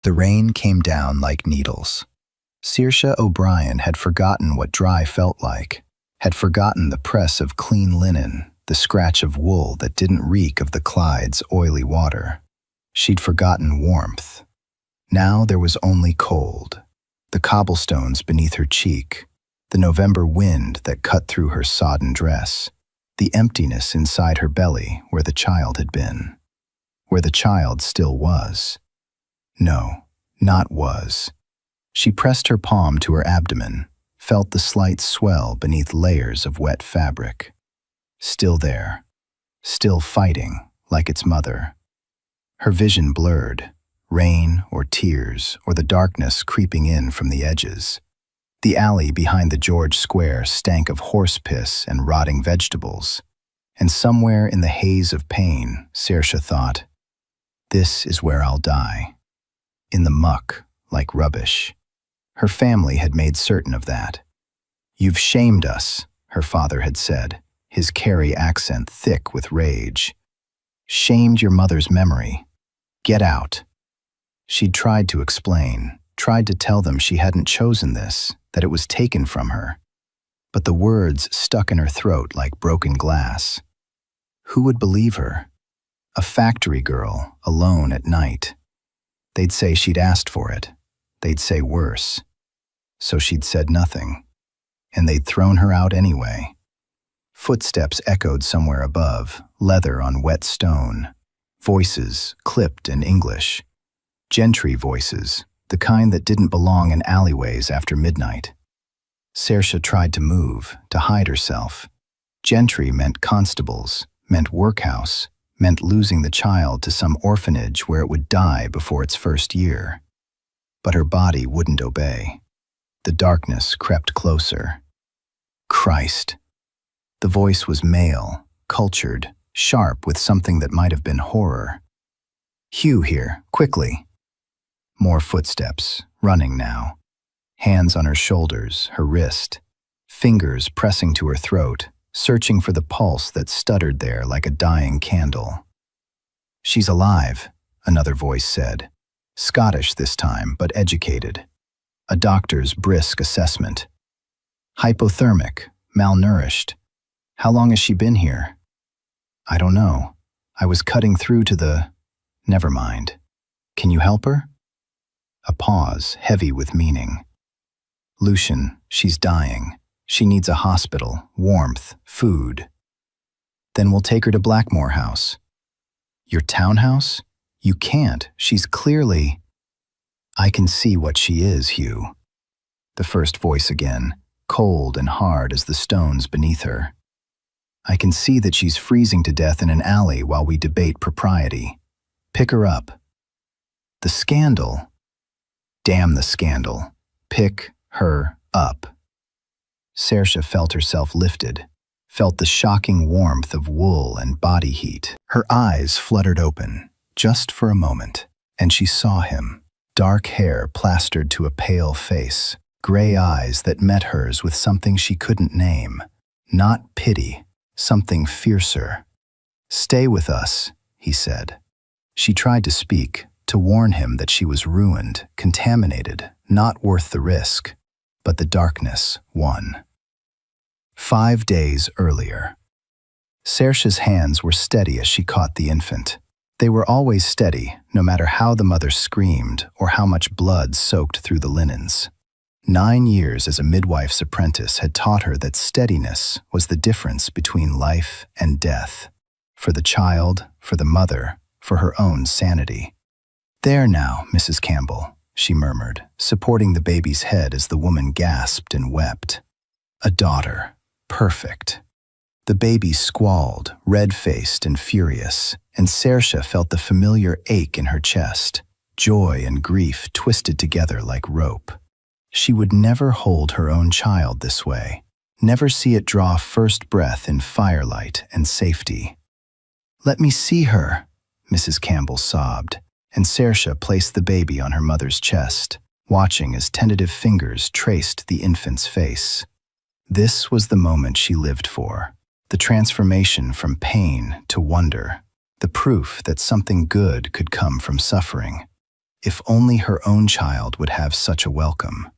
The rain came down like needles. Saoirse O'Brien had forgotten what dry felt like, had forgotten the press of clean linen, the scratch of wool that didn't reek of the Clyde's oily water. She'd forgotten warmth. Now there was only cold. The cobblestones beneath her cheek, the November wind that cut through her sodden dress, the emptiness inside her belly where the child had been, where the child still was. No, not was. She pressed her palm to her abdomen, felt the slight swell beneath layers of wet fabric. Still there, still fighting like its mother. Her vision blurred, rain or tears or the darkness creeping in from the edges. The alley behind the George Square stank of horse piss and rotting vegetables, and somewhere in the haze of pain, Saoirse thought, "This is where I'll die." In the muck, like rubbish. Her family had made certain of that. "You've shamed us," her father had said, his Kerry accent thick with rage. "Shamed your mother's memory. Get out." She'd tried to explain, tried to tell them she hadn't chosen this, that it was taken from her. But the words stuck in her throat like broken glass. Who would believe her? A factory girl, alone at night. They'd say she'd asked for it. They'd say worse. So she'd said nothing. And they'd thrown her out anyway. Footsteps echoed somewhere above, leather on wet stone. Voices, clipped in English. Gentry voices, the kind that didn't belong in alleyways after midnight. Saoirse tried to move, to hide herself. Gentry meant constables, meant workhouse, meant losing the child to some orphanage where it would die before its first year. But her body wouldn't obey. The darkness crept closer. Christ. The voice was male, cultured, sharp with something that might have been horror. "Hugh here, quickly." More footsteps, running now. Hands on her shoulders, her wrist. Fingers pressing to her throat, searching for the pulse that stuttered there like a dying candle. "She's alive," another voice said. Scottish this time, but educated. A doctor's brisk assessment. "Hypothermic, malnourished. How long has she been here?" "I don't know. I was cutting through to the—" "Never mind. Can you help her?" A pause, heavy with meaning. "Lucian, she's dying. She needs a hospital, warmth, food." "Then we'll take her to Blackmore House." "Your townhouse? You can't. She's clearly—" "I can see what she is, Hugh." The first voice again, cold and hard as the stones beneath her. "I can see that she's freezing to death in an alley while we debate propriety. Pick her up." "The scandal." "Damn the scandal. Pick her up." Saoirse felt herself lifted, felt the shocking warmth of wool and body heat. Her eyes fluttered open, just for a moment, and she saw him. Dark hair plastered to a pale face, gray eyes that met hers with something she couldn't name. Not pity, something fiercer. "Stay with us," he said. She tried to speak, to warn him that she was ruined, contaminated, not worth the risk. But the darkness won. 5 days earlier. Saoirse's hands were steady as she caught the infant. They were always steady, no matter how the mother screamed or how much blood soaked through the linens. 9 years as a midwife's apprentice had taught her that steadiness was the difference between life and death. For the child, for the mother, for her own sanity. "There now, Mrs. Campbell," she murmured, supporting the baby's head as the woman gasped and wept. A daughter. Perfect. The baby squalled, red-faced and furious, and Saoirse felt the familiar ache in her chest, joy and grief twisted together like rope. She would never hold her own child this way, never see it draw first breath in firelight and safety. "Let me see her," Mrs. Campbell sobbed, and Saoirse placed the baby on her mother's chest, watching as tentative fingers traced the infant's face. This was the moment she lived for, the transformation from pain to wonder, the proof that something good could come from suffering. If only her own child would have such a welcome.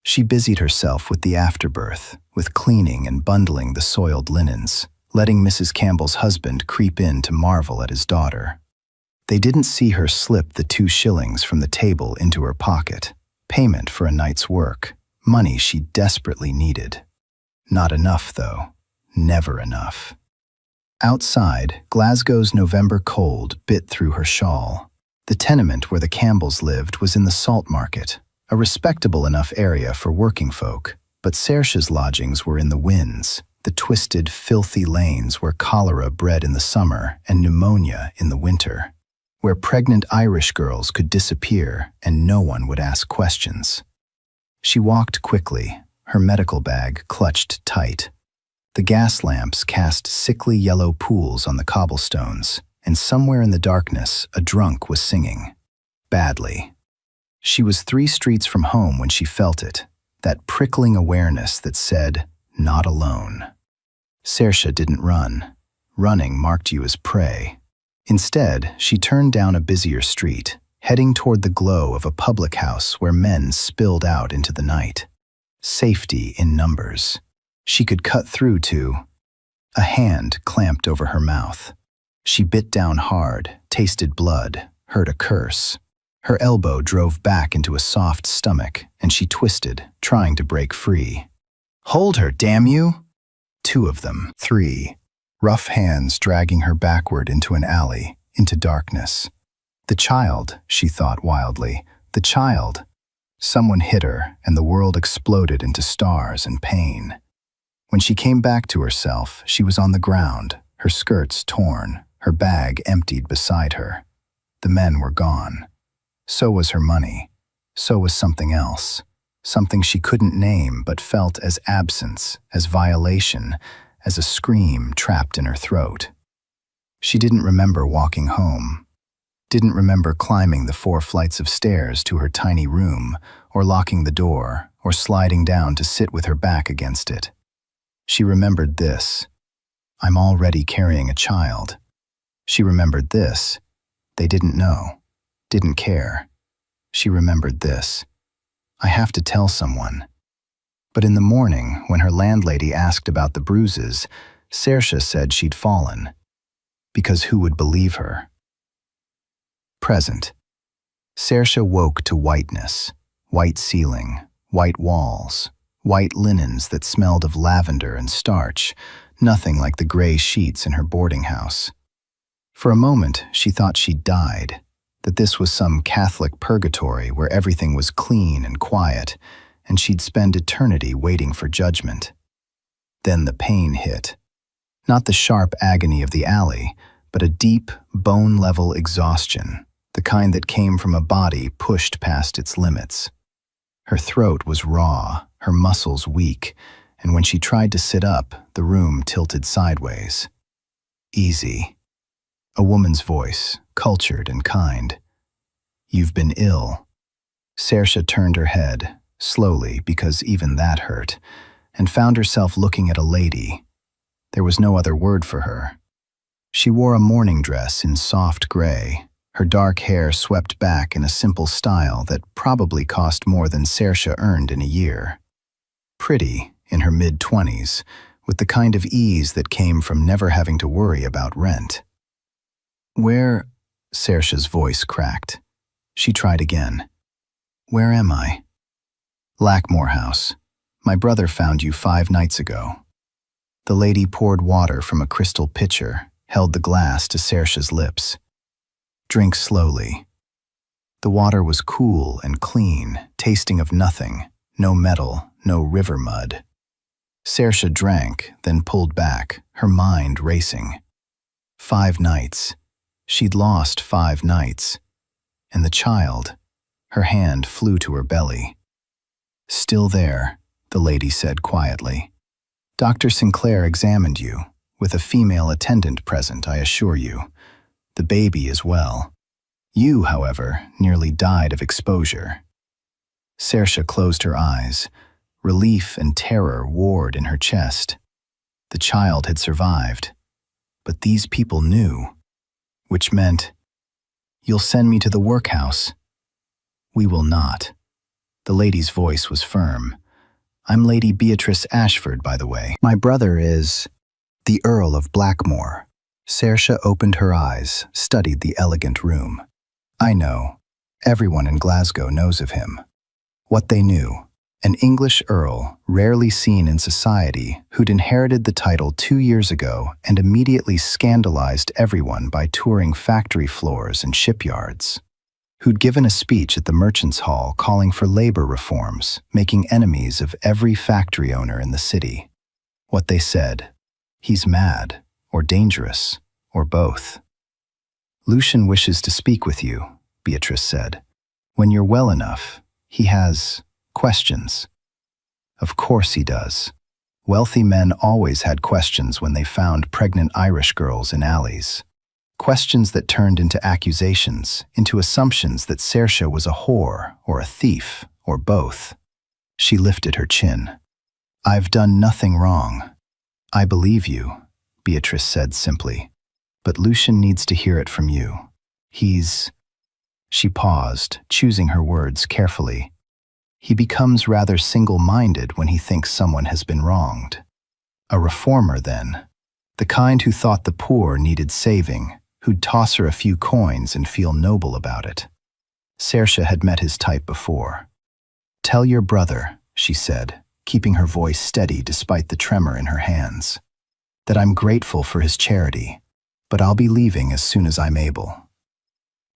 She busied herself with the afterbirth, with cleaning and bundling the soiled linens, letting Mrs. Campbell's husband creep in to marvel at his daughter. They didn't see her slip the 2 shillings from the table into her pocket, payment for a night's work, money she desperately needed. Not enough, though. Never enough. Outside, Glasgow's November cold bit through her shawl. The tenement where the Campbells lived was in the Salt Market, a respectable enough area for working folk, but Saoirse's lodgings were in the Winds, the twisted, filthy lanes where cholera bred in the summer and pneumonia in the winter, where pregnant Irish girls could disappear and no one would ask questions. She walked quickly, her medical bag clutched tight. The gas lamps cast sickly yellow pools on the cobblestones, and somewhere in the darkness a drunk was singing. Badly. She was 3 streets from home when she felt it, that prickling awareness that said, "Not alone." Saoirse didn't run. Running marked you as prey. Instead, she turned down a busier street, heading toward the glow of a public house where men spilled out into the night. Safety in numbers. She could cut through to. A hand clamped over her mouth. She bit down hard, tasted blood, heard a curse. Her elbow drove back into a soft stomach, and she twisted, trying to break free. "Hold her, damn you!" 2 of them, 3. Rough hands dragging her backward into an alley, into darkness. The child, she thought wildly, the child. Someone hit her, and the world exploded into stars and pain. When she came back to herself, she was on the ground, her skirts torn, her bag emptied beside her. The men were gone. So was her money. So was something else. Something she couldn't name but felt as absence, as violation, as a scream trapped in her throat. She didn't remember walking home. Didn't remember climbing the 4 flights of stairs to her tiny room, or locking the door, or sliding down to sit with her back against it. She remembered this. I'm already carrying a child. She remembered this. They didn't know. Didn't care. She remembered this. I have to tell someone. But in the morning, when her landlady asked about the bruises, Saoirse said she'd fallen. Because who would believe her? Present. Saoirse woke to whiteness. White ceiling, white walls, white linens that smelled of lavender and starch, nothing like the gray sheets in her boarding house. For a moment, she thought she'd died, that this was some Catholic purgatory where everything was clean and quiet, and she'd spend eternity waiting for judgment. Then the pain hit. Not the sharp agony of the alley, but a deep, bone-level exhaustion, the kind that came from a body pushed past its limits. Her throat was raw, her muscles weak, and when she tried to sit up, the room tilted sideways. Easy. A woman's voice, cultured and kind. You've been ill. Saoirse turned her head, slowly because even that hurt, and found herself looking at a lady. There was no other word for her. She wore a morning dress in soft gray, her dark hair swept back in a simple style that probably cost more than Saoirse earned in a year. Pretty, in her mid-20s, with the kind of ease that came from never having to worry about rent. Where? Saoirse's voice cracked. She tried again. Where am I? Lackmore House. My brother found you 5 nights ago. The lady poured water from a crystal pitcher, held the glass to Saoirse's lips. Drink slowly. The water was cool and clean, tasting of nothing, no metal, no river mud. Saoirse drank, then pulled back, her mind racing. 5 nights. She'd lost 5 nights. And the child, her hand flew to her belly. Still there, the lady said quietly. Dr. Sinclair examined you, with a female attendant present, I assure you. The baby is well. You, however, nearly died of exposure. Saoirse closed her eyes. Relief and terror warred in her chest. The child had survived. But these people knew. Which meant, you'll send me to the workhouse. "We will not." The lady's voice was firm. "I'm Lady Beatrice Ashford, by the way. My brother is the Earl of Blackmore." Saoirse opened her eyes, studied the elegant room. "I know. Everyone in Glasgow knows of him." What they knew: an English earl, rarely seen in society, who'd inherited the title 2 years ago and immediately scandalized everyone by touring factory floors and shipyards. Who'd given a speech at the Merchants' Hall calling for labor reforms, making enemies of every factory owner in the city. What they said: he's mad, or dangerous, or both. "Lucian wishes to speak with you," Beatrice said. "When you're well enough, he has questions." Of course he does. Wealthy men always had questions when they found pregnant Irish girls in alleys. Questions that turned into accusations, into assumptions that Saoirse was a whore, or a thief, or both. She lifted her chin. "I've done nothing wrong." "I believe you," Beatrice said simply. "But Lucian needs to hear it from you. He's—" She paused, choosing her words carefully. "He becomes rather single-minded when he thinks someone has been wronged. A reformer, then. The kind who thought the poor needed saving, who'd toss her a few coins and feel noble about it." Saoirse had met his type before. "Tell your brother," she said, keeping her voice steady despite the tremor in her hands, "that I'm grateful for his charity, but I'll be leaving as soon as I'm able."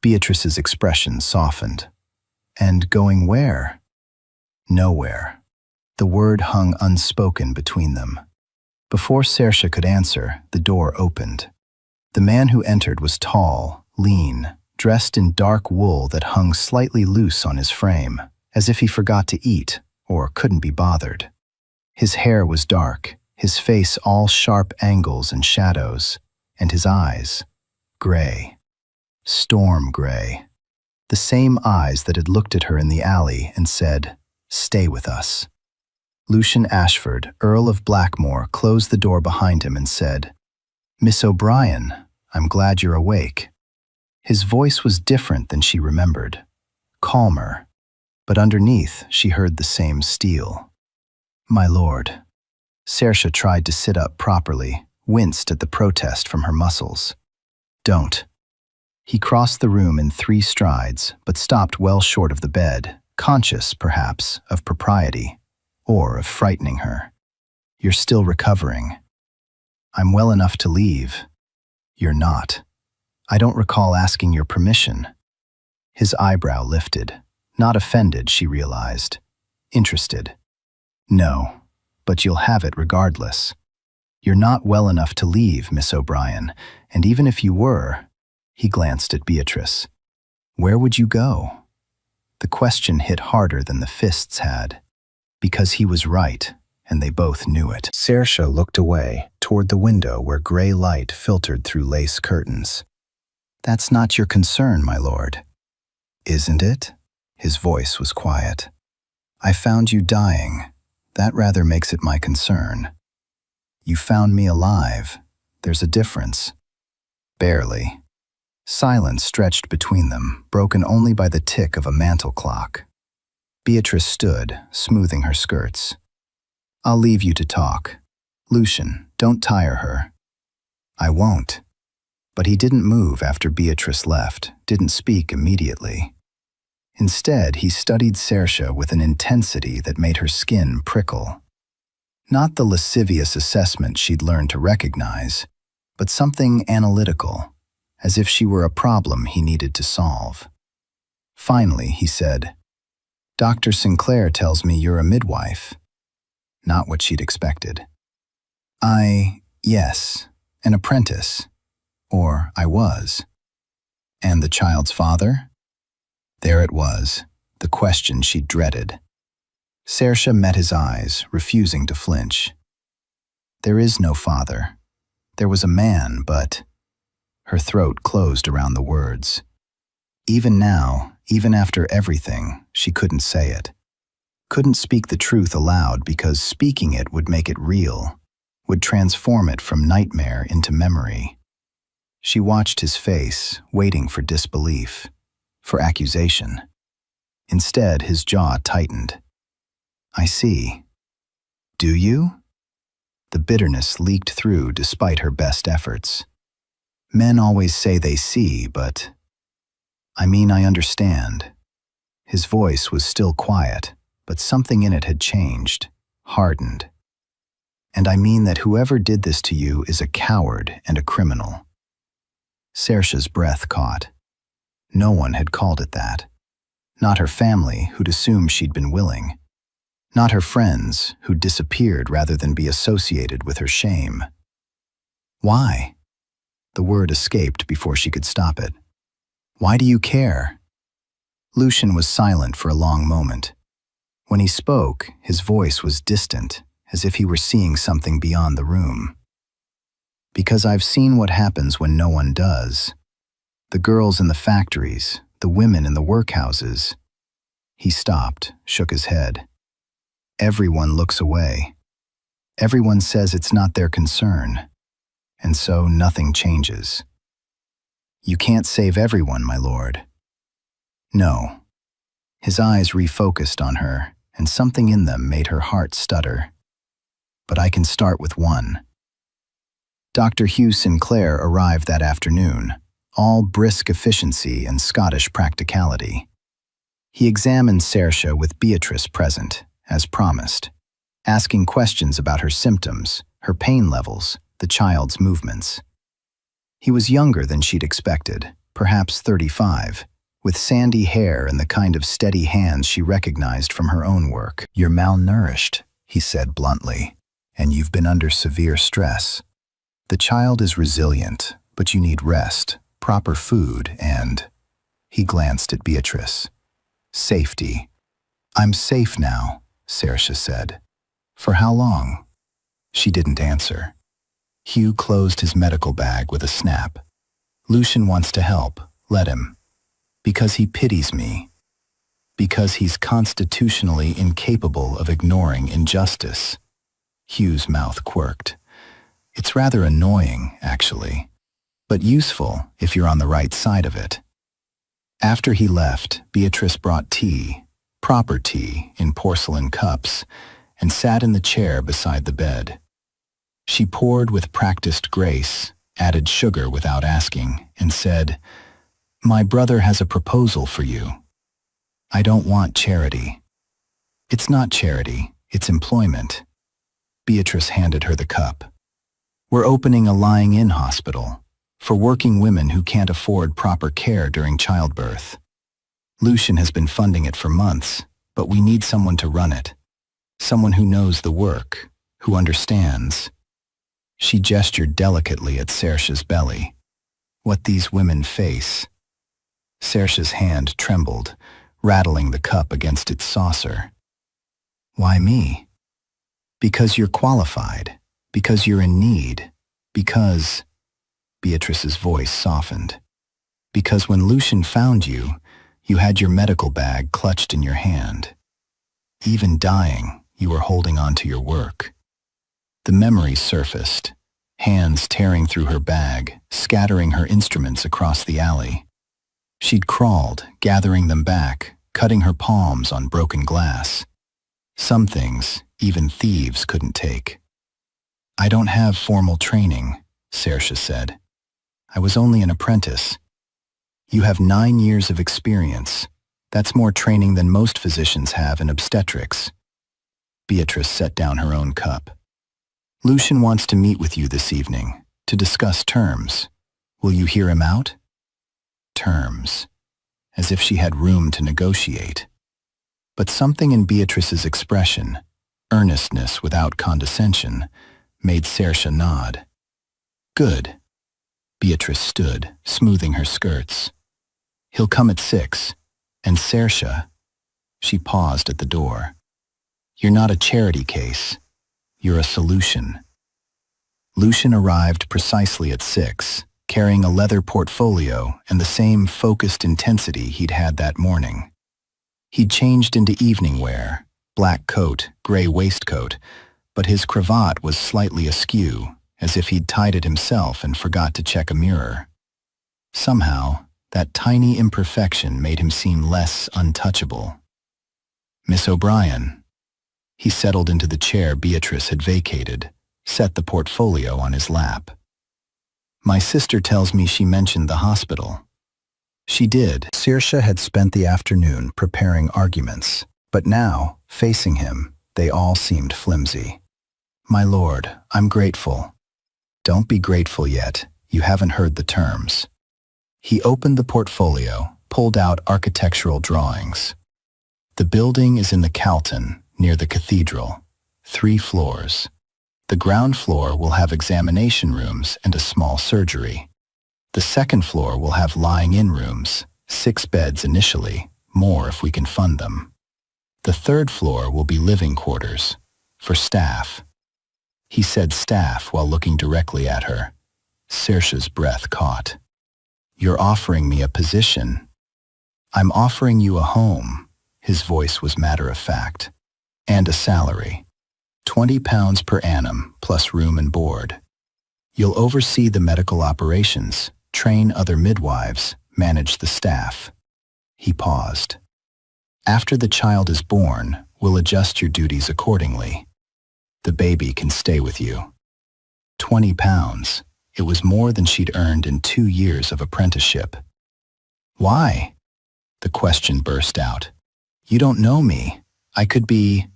Beatrice's expression softened. "And going where?" "Nowhere." The word hung unspoken between them. Before Saoirse could answer, the door opened. The man who entered was tall, lean, dressed in dark wool that hung slightly loose on his frame, as if he forgot to eat or couldn't be bothered. His hair was dark, his face all sharp angles and shadows, and his eyes, gray. Storm gray. The same eyes that had looked at her in the alley and said, "Stay with us." Lucian Ashford, Earl of Blackmore, closed the door behind him and said, "Miss O'Brien, I'm glad you're awake." His voice was different than she remembered, calmer, but underneath she heard the same steel. "My lord." Saoirse tried to sit up properly, winced at the protest from her muscles. "Don't." He crossed the room in 3 strides, but stopped well short of the bed, conscious, perhaps, of propriety, or of frightening her. "You're still recovering." "I'm well enough to leave." "You're not. I don't recall asking your permission." His eyebrow lifted. Not offended, she realized. Interested. "No, but you'll have it regardless. You're not well enough to leave, Miss O'Brien, and even if you were—" He glanced at Beatrice. "Where would you go?" The question hit harder than the fists had, because he was right, and they both knew it. Saoirse looked away, toward the window where gray light filtered through lace curtains. "That's not your concern, my lord." "Isn't it?" His voice was quiet. "I found you dying. That rather makes it my concern. You found me alive. There's a difference." "Barely." Silence stretched between them, broken only by the tick of a mantel clock. Beatrice stood, smoothing her skirts. "I'll leave you to talk. Lucian, don't tire her." "I won't." But he didn't move after Beatrice left, didn't speak immediately. Instead, he studied Saoirse with an intensity that made her skin prickle. Not the lascivious assessment she'd learned to recognize, but something analytical, as if she were a problem he needed to solve. Finally, he said, "Dr. Sinclair tells me you're a midwife." Not what she'd expected. Yes, an apprentice. Or I was." "And the child's father?" There it was, the question she dreaded. Saoirse met his eyes, refusing to flinch. "There is no father. There was a man, but—" Her throat closed around the words. Even now, even after everything, she couldn't say it. Couldn't speak the truth aloud because speaking it would make it real, would transform it from nightmare into memory. She watched his face, waiting for disbelief, for accusation. Instead, his jaw tightened. I see. Do you? The bitterness leaked through despite her best efforts. Men always say they see, but... I mean, I understand. His voice was still quiet, but something in it had changed, hardened. And I mean that whoever did this to you is a coward and a criminal. Saoirse's breath caught. No one had called it that. Not her family, who'd assumed she'd been willing. Not her friends, who'd disappeared rather than be associated with her shame. Why? The word escaped before she could stop it. Why do you care? Lucian was silent for a long moment. When he spoke, his voice was distant, as if he were seeing something beyond the room. Because I've seen what happens when no one does. The girls in the factories, the women in the workhouses. He stopped, shook his head. Everyone looks away. Everyone says it's not their concern. And so nothing changes. You can't save everyone, my lord. No. His eyes refocused on her, and something in them made her heart stutter. But I can start with one. Dr. Hugh Sinclair arrived that afternoon, all brisk efficiency and Scottish practicality. He examined Saoirse with Beatrice present, as promised, asking questions about her symptoms, her pain levels, the child's movements. He was younger than she'd expected, perhaps 35, with sandy hair and the kind of steady hands she recognized from her own work. You're malnourished, he said bluntly, and you've been under severe stress. The child is resilient, but you need rest, proper food, and... He glanced at Beatrice. Safety. I'm safe now, Saoirse said. For how long? She didn't answer. Hugh closed his medical bag with a snap. Lucian wants to help. Let him. Because he pities me. Because he's constitutionally incapable of ignoring injustice. Hugh's mouth quirked. It's rather annoying, actually, but useful if you're on the right side of it. After he left, Beatrice brought tea, proper tea in porcelain cups, and sat in the chair beside the bed. She poured with practiced grace, added sugar without asking, and said, My brother has a proposal for you. I don't want charity. It's not charity, it's employment. Beatrice handed her the cup. We're opening a lying-in hospital for working women who can't afford proper care during childbirth. Lucian has been funding it for months, but we need someone to run it. Someone who knows the work, who understands. She gestured delicately at Saoirse's belly. What these women face. Saoirse's hand trembled, rattling the cup against its saucer. Why me? Because you're qualified. Because you're in need. Because... Beatrice's voice softened. Because when Lucian found you, you had your medical bag clutched in your hand. Even dying, you were holding on to your work. The memory surfaced, hands tearing through her bag, scattering her instruments across the alley. She'd crawled, gathering them back, cutting her palms on broken glass. Some things, even thieves couldn't take. I don't have formal training, Saoirse said. I was only an apprentice. You have 9 years of experience. That's more training than most physicians have in obstetrics. Beatrice set down her own cup. Lucian wants to meet with you this evening, to discuss terms. Will you hear him out? Terms. As if she had room to negotiate. But something in Beatrice's expression, earnestness without condescension, made Saoirse nod. Good. Beatrice stood, smoothing her skirts. He'll come at 6, and Saoirse... She paused at the door. You're not a charity case. You're a solution. Lucian arrived precisely at 6, carrying a leather portfolio and the same focused intensity he'd had that morning. He'd changed into evening wear, black coat, gray waistcoat, but his cravat was slightly askew, as if he'd tied it himself and forgot to check a mirror. Somehow, that tiny imperfection made him seem less untouchable. Miss O'Brien. He settled into the chair Beatrice had vacated, set the portfolio on his lap. My sister tells me she mentioned the hospital. She did. Saoirse had spent the afternoon preparing arguments, but now, facing him, they all seemed flimsy. My lord, I'm grateful. Don't be grateful yet, you haven't heard the terms. He opened the portfolio, pulled out architectural drawings. The building is in the Calton, near the cathedral. 3 floors. The ground floor will have examination rooms and a small surgery. The second floor will have lying-in rooms, 6 beds initially, more if we can fund them. The third floor will be living quarters, for staff. He said staff while looking directly at her. Saoirse's breath caught. You're offering me a position. I'm offering you a home, his voice was matter-of-fact, and a salary. £20 per annum, plus room and board. You'll oversee the medical operations, train other midwives, manage the staff. He paused. After the child is born, we'll adjust your duties accordingly. The baby can stay with you. £20. It was more than she'd earned in 2 years of apprenticeship. Why? The question burst out. You don't know me. I could be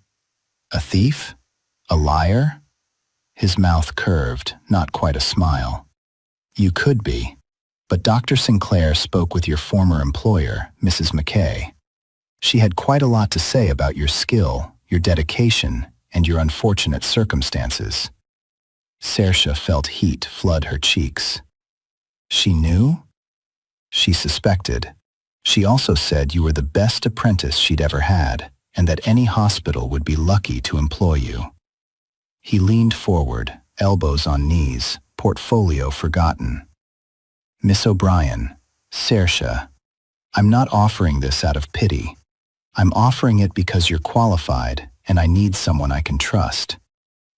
a thief? A liar? His mouth curved, not quite a smile. You could be. But Dr. Sinclair spoke with your former employer, Mrs. McKay. She had quite a lot to say about your skill, your dedication, and your unfortunate circumstances. Saoirse felt heat flood her cheeks. She knew? She suspected. She also said you were the best apprentice she'd ever had, and that any hospital would be lucky to employ you. He leaned forward, elbows on knees, portfolio forgotten. Miss O'Brien, Saoirse, I'm not offering this out of pity. I'm offering it because you're qualified, and I need someone I can trust.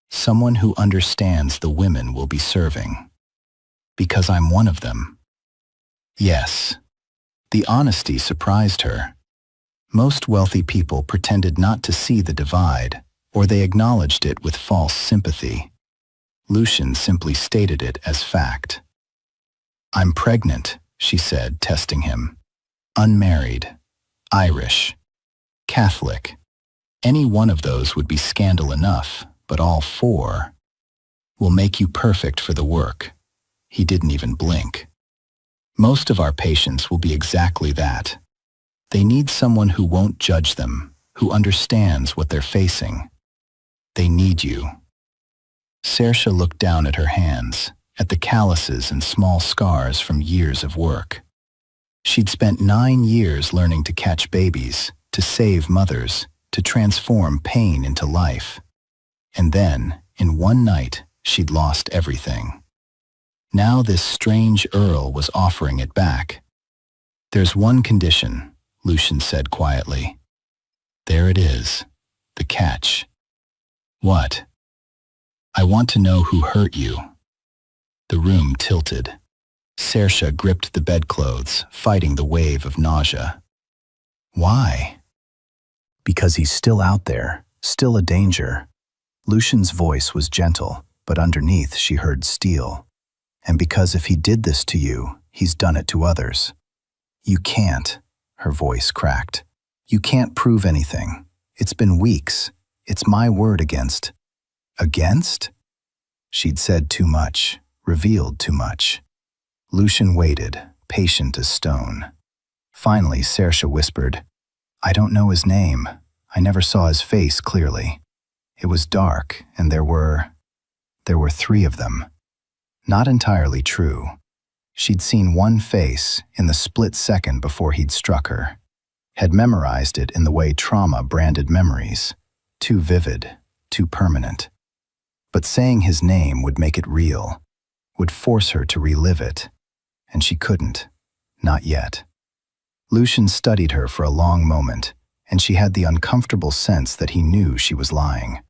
Someone who understands the women we'll be serving. Because I'm one of them. Yes. The honesty surprised her. Most wealthy people pretended not to see the divide, or they acknowledged it with false sympathy. Lucian simply stated it as fact. I'm pregnant, she said, testing him. Unmarried. Irish. Catholic. Any one of those would be scandal enough, but all 4 will make you perfect for the work. He didn't even blink. Most of our patients will be exactly that. They need someone who won't judge them, who understands what they're facing. They need you. Saoirse looked down at her hands, at the calluses and small scars from years of work. She'd spent 9 years learning to catch babies, to save mothers, to transform pain into life. And then, in one night, she'd lost everything. Now this strange Earl was offering it back. There's one condition, Lucian said quietly. There it is, the catch. What? I want to know who hurt you. The room tilted. Saoirse gripped the bedclothes, fighting the wave of nausea. Why? Because he's still out there, still a danger. Lucian's voice was gentle, but underneath she heard steel. And because if he did this to you, he's done it to others. You can't, her voice cracked. You can't prove anything. It's been weeks. It's my word against. Against? She'd said too much, revealed too much. Lucian waited, patient as stone. Finally, Saoirse whispered, I don't know his name. I never saw his face clearly. It was dark, and there were 3 of them. Not entirely true. She'd seen one face in the split second before he'd struck her. Had memorized it in the way trauma branded memories. Too vivid, too permanent. But saying his name would make it real, would force her to relive it. And she couldn't. Not yet. Lucian studied her for a long moment, and she had the uncomfortable sense that he knew she was lying.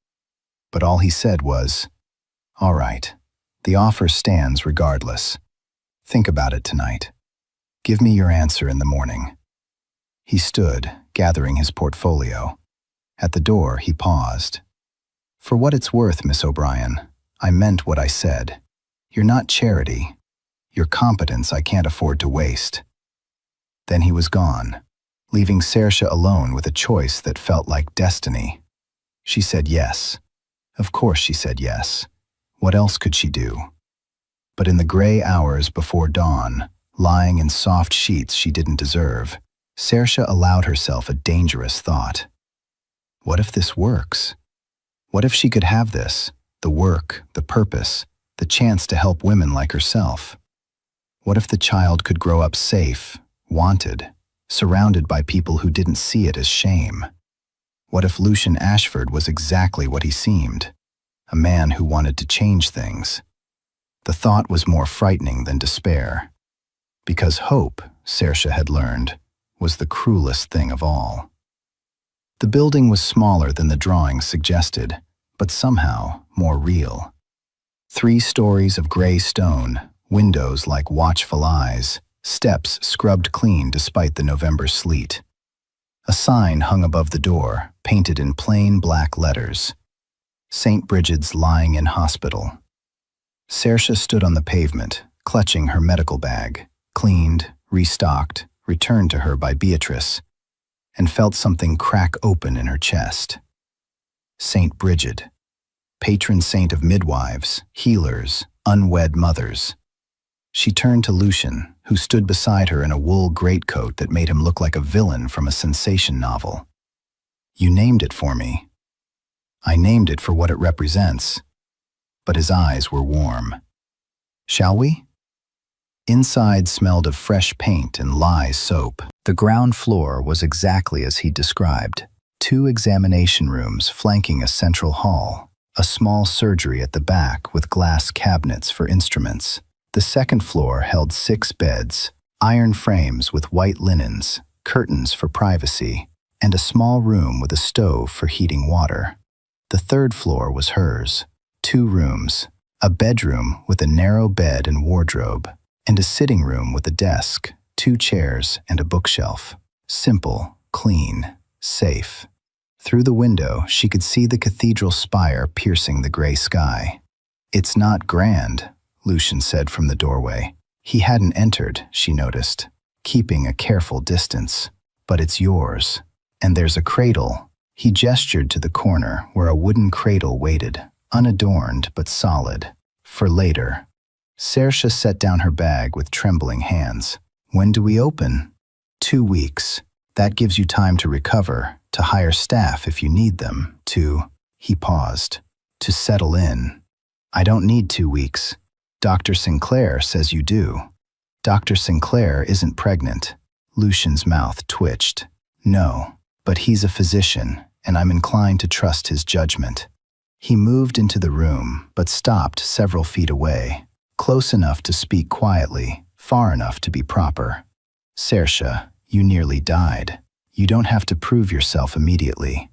But all he said was, All right. The offer stands regardless. Think about it tonight. Give me your answer in the morning. He stood, gathering his portfolio. At the door, he paused. "For what it's worth, Miss O'Brien, I meant what I said. You're not charity. Your competence I can't afford to waste." Then he was gone, leaving Saoirse alone with a choice that felt like destiny. She said yes. Of course she said yes. What else could she do? But in the gray hours before dawn, lying in soft sheets she didn't deserve, Saoirse allowed herself a dangerous thought. What if this works? What if she could have this, the work, the purpose, the chance to help women like herself? What if the child could grow up safe, wanted, surrounded by people who didn't see it as shame? What if Lucian Ashford was exactly what he seemed? A man who wanted to change things. The thought was more frightening than despair. Because hope, Saoirse had learned, was the cruelest thing of all. The building was smaller than the drawing suggested, but somehow more real. 3 stories of gray stone, windows like watchful eyes, steps scrubbed clean despite the November sleet. A sign hung above the door, painted in plain black letters. St. Brigid's lying in hospital. Saoirse stood on the pavement, clutching her medical bag, cleaned, restocked, returned to her by Beatrice, and felt something crack open in her chest. St. Brigid, patron saint of midwives, healers, unwed mothers. She turned to Lucian, who stood beside her in a wool greatcoat that made him look like a villain from a sensation novel. "You named it for me." "I named it for what it represents." But his eyes were warm. "Shall we?" Inside smelled of fresh paint and lye soap. The ground floor was exactly as he described. 2 examination rooms flanking a central hall, a small surgery at the back with glass cabinets for instruments. The second floor held 6 beds, iron frames with white linens, curtains for privacy, and a small room with a stove for heating water. The third floor was hers. 2 rooms, a bedroom with a narrow bed and wardrobe, and a sitting room with a desk, 2 chairs, and a bookshelf. Simple, clean, safe. Through the window, she could see the cathedral spire piercing the gray sky. "It's not grand," Lucian said from the doorway. He hadn't entered, she noticed, keeping a careful distance. "But it's yours. And there's a cradle." He gestured to the corner where a wooden cradle waited, unadorned but solid, for later. Saoirse set down her bag with trembling hands. "When do we open?" 2 weeks. That gives you time to recover, to hire staff if you need them, he paused, to settle in. "I don't need 2 weeks. Dr. Sinclair says you do." "Dr. Sinclair isn't pregnant." Lucian's mouth twitched. "No, but he's a physician, and I'm inclined to trust his judgment." He moved into the room, but stopped several feet away, close enough to speak quietly, far enough to be proper. "Saoirse, you nearly died. You don't have to prove yourself immediately."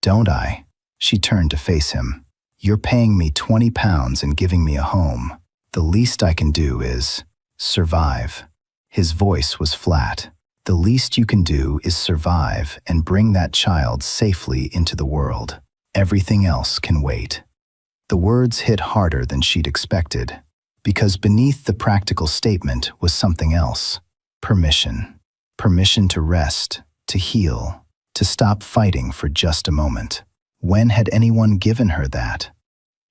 "Don't I?" She turned to face him. "You're paying me £20 and giving me a home. The least I can do is survive." His voice was flat. "The least you can do is survive and bring that child safely into the world. Everything else can wait." The words hit harder than she'd expected, because beneath the practical statement was something else. Permission. Permission to rest, to heal, to stop fighting for just a moment. When had anyone given her that?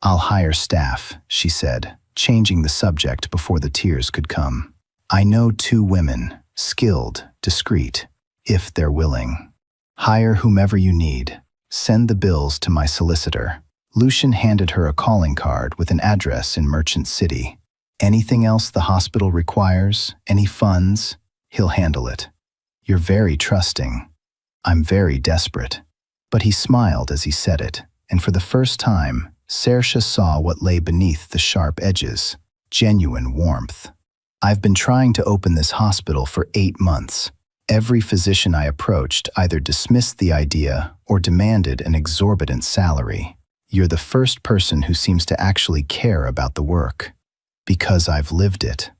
"I'll hire staff," she said, changing the subject before the tears could come. "I know 2 women, skilled, discreet, if they're willing. Hire whomever you need. Send the bills to my solicitor." Lucian handed her a calling card with an address in Merchant City. "Anything else the hospital requires? Any funds? He'll handle it." "You're very trusting." "I'm very desperate." But he smiled as he said it, and for the first time, Saoirse saw what lay beneath the sharp edges. Genuine warmth. "I've been trying to open this hospital for 8 months. Every physician I approached either dismissed the idea or demanded an exorbitant salary. You're the first person who seems to actually care about the work." "Because I've lived it."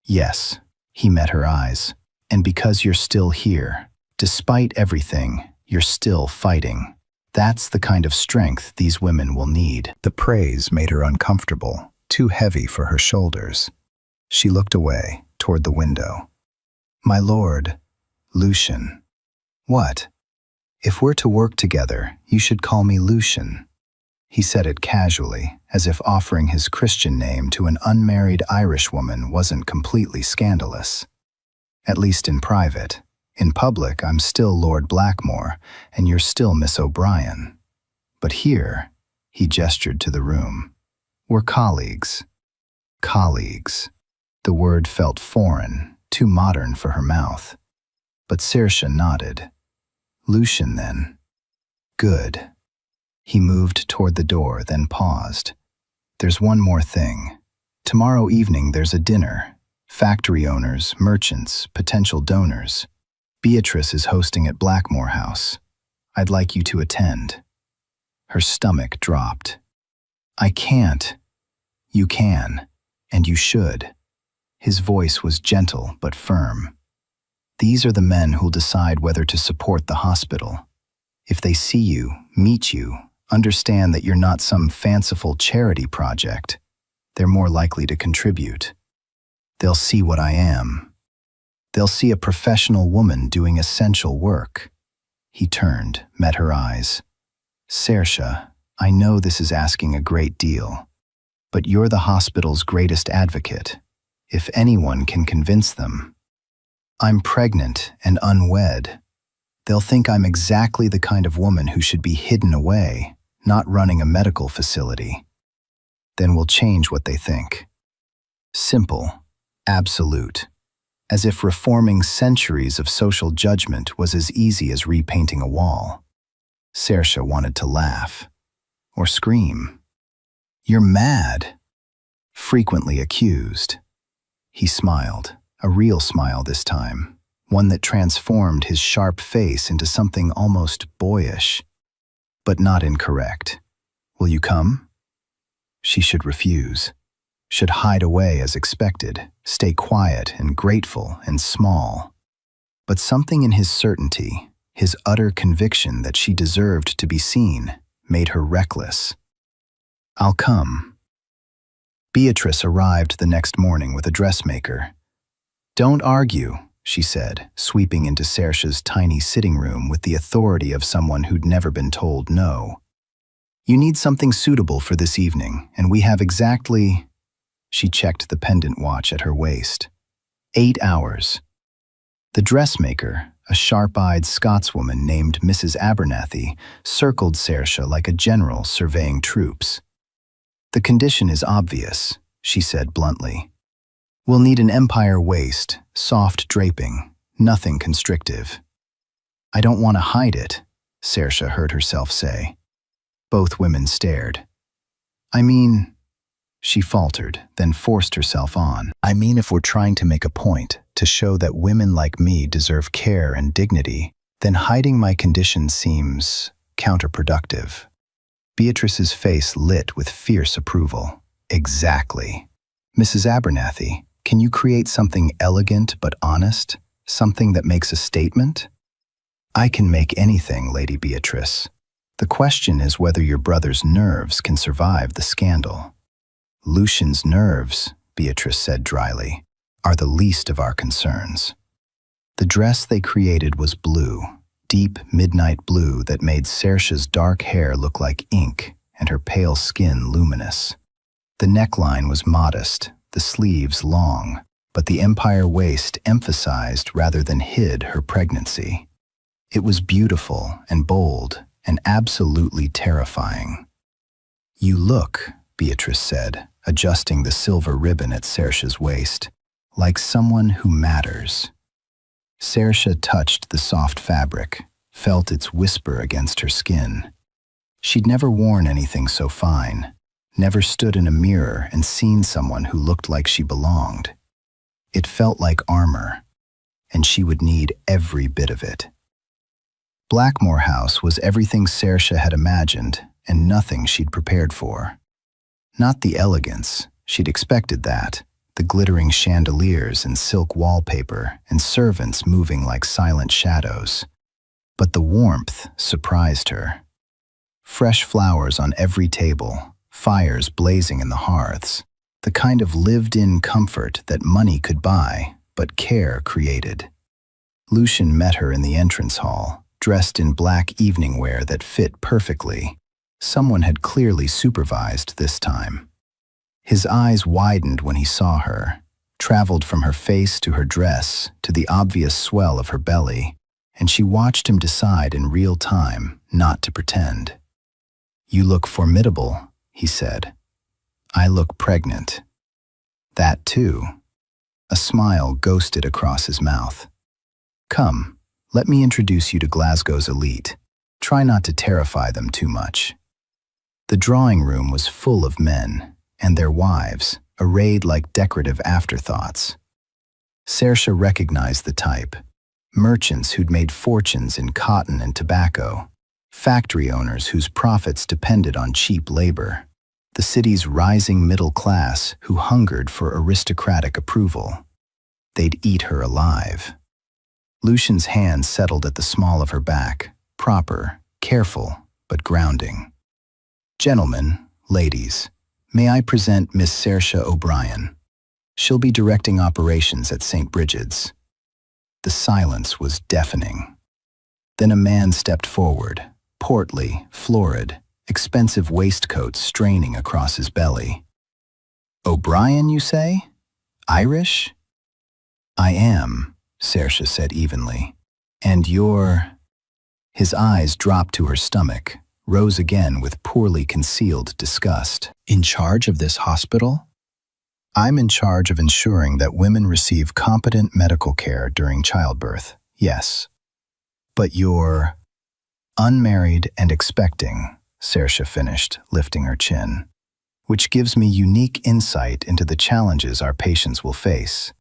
"Yes," he met her eyes. "And because you're still here. Despite everything, you're still fighting." That's the kind of strength these women will need. The praise made her uncomfortable, too heavy for her shoulders. She looked away, toward the window. "My lord, Lucian." "What?" "If we're to work together, you should call me Lucian." He said it casually, as if offering his Christian name to an unmarried Irish woman wasn't completely scandalous. At least in private. In public, I'm still Lord Blackmore, and you're still Miss O'Brien. But here, he gestured to the room, we're colleagues. Colleagues. The word felt foreign, too modern for her mouth. But Saoirse nodded. "Lucian, then." "Good." He moved toward the door, then paused. "There's one more thing. Tomorrow evening there's a dinner. Factory owners, merchants, potential donors. Beatrice is hosting at Blackmore House. I'd like you to attend." Her stomach dropped. "I can't." "You can, and you should." His voice was gentle but firm. "These are the men who'll decide whether to support the hospital. If they see you, meet you, understand that you're not some fanciful charity project, they're more likely to contribute. They'll see what I am. They'll see a professional woman doing essential work." He turned, met her eyes. "Saoirse, I know this is asking a great deal, but you're the hospital's greatest advocate. If anyone can convince them. I'm pregnant and unwed. They'll think I'm exactly the kind of woman who should be hidden away, not running a medical facility. Then we'll change what they think. Simple, absolute, as if reforming centuries of social judgment was as easy as repainting a wall. Saoirse wanted to laugh, or scream. "You're mad," frequently accused. He smiled, a real smile this time, one that transformed his sharp face into something almost boyish. "But not incorrect. Will you come?" She should refuse, should hide away as expected, stay quiet and grateful and small. But something in his certainty, his utter conviction that she deserved to be seen, made her reckless. "I'll come." Beatrice arrived the next morning with a dressmaker. "Don't argue," she said, sweeping into Saoirse's tiny sitting room with the authority of someone who'd never been told no. "You need something suitable for this evening, and we have exactly—" She checked the pendant watch at her waist. 8 hours. The dressmaker, a sharp-eyed Scotswoman named Mrs. Abernathy, circled Saoirse like a general surveying troops. "The condition is obvious," she said bluntly. "We'll need an empire waist, soft draping, nothing constrictive." "I don't want to hide it," Saoirse heard herself say. Both women stared. "I mean," she faltered, then forced herself on. "I mean if we're trying to make a point, to show that women like me deserve care and dignity, then hiding my condition seems counterproductive." Beatrice's face lit with fierce approval. "Exactly. Mrs. Abernathy, can you create something elegant but honest? Something that makes a statement?" "I can make anything, Lady Beatrice. The question is whether your brother's nerves can survive the scandal." "Lucian's nerves," Beatrice said dryly, "are the least of our concerns." The dress they created was blue, deep midnight blue that made Saoirse's dark hair look like ink and her pale skin luminous. The neckline was modest, the sleeves long, but the empire waist emphasized rather than hid her pregnancy. It was beautiful and bold and absolutely terrifying. "You look," Beatrice said, adjusting the silver ribbon at Saoirse's waist, "like someone who matters." Saoirse touched the soft fabric, felt its whisper against her skin. She'd never worn anything so fine, never stood in a mirror and seen someone who looked like she belonged. It felt like armor, and she would need every bit of it. Blackmore House was everything Saoirse had imagined and nothing she'd prepared for. Not the elegance, she'd expected that, the glittering chandeliers and silk wallpaper and servants moving like silent shadows. But the warmth surprised her. Fresh flowers on every table, fires blazing in the hearths, the kind of lived-in comfort that money could buy, but care created. Lucian met her in the entrance hall, dressed in black evening wear that fit perfectly. Someone had clearly supervised this time. His eyes widened when he saw her, traveled from her face to her dress to the obvious swell of her belly, and she watched him decide in real time not to pretend. "You look formidable," he said. "I look pregnant." "That too." A smile ghosted across his mouth. "Come, let me introduce you to Glasgow's elite. Try not to terrify them too much." The drawing room was full of men, and their wives, arrayed like decorative afterthoughts. Saoirse recognized the type. Merchants who'd made fortunes in cotton and tobacco, factory owners whose profits depended on cheap labor, the city's rising middle class who hungered for aristocratic approval. They'd eat her alive. Lucian's hand settled at the small of her back, proper, careful, but grounding. "Gentlemen, ladies, may I present Miss Saoirse O'Brien. She'll be directing operations at St. Brigid's." The silence was deafening. Then a man stepped forward, portly, florid, expensive waistcoat straining across his belly. "O'Brien, you say? Irish?" "I am," Saoirse said evenly. "And you're—" His eyes dropped to her stomach, rose again with poorly concealed disgust. "In charge of this hospital?" "I'm in charge of ensuring that women receive competent medical care during childbirth, yes." "But you're—" "Unmarried and expecting," Saoirse finished, lifting her chin. "Which gives me unique insight into the challenges our patients will face.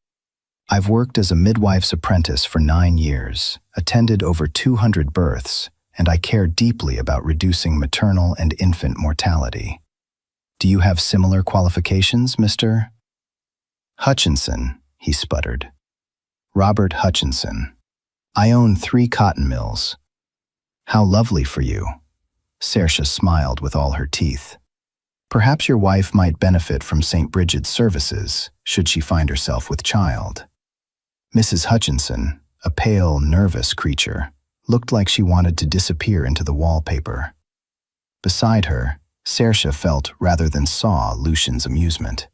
I've worked as a midwife's apprentice for 9 years, attended over 200 births, and I care deeply about reducing maternal and infant mortality. Do you have similar qualifications, Mr. Hutchinson?" he sputtered. "Robert Hutchinson. I own 3 cotton mills." "How lovely for you." Saoirse smiled with all her teeth. "Perhaps your wife might benefit from St. Brigid's services, should she find herself with child." Mrs. Hutchinson, a pale, nervous creature, looked like she wanted to disappear into the wallpaper. Beside her, Saoirse felt rather than saw Lucian's amusement.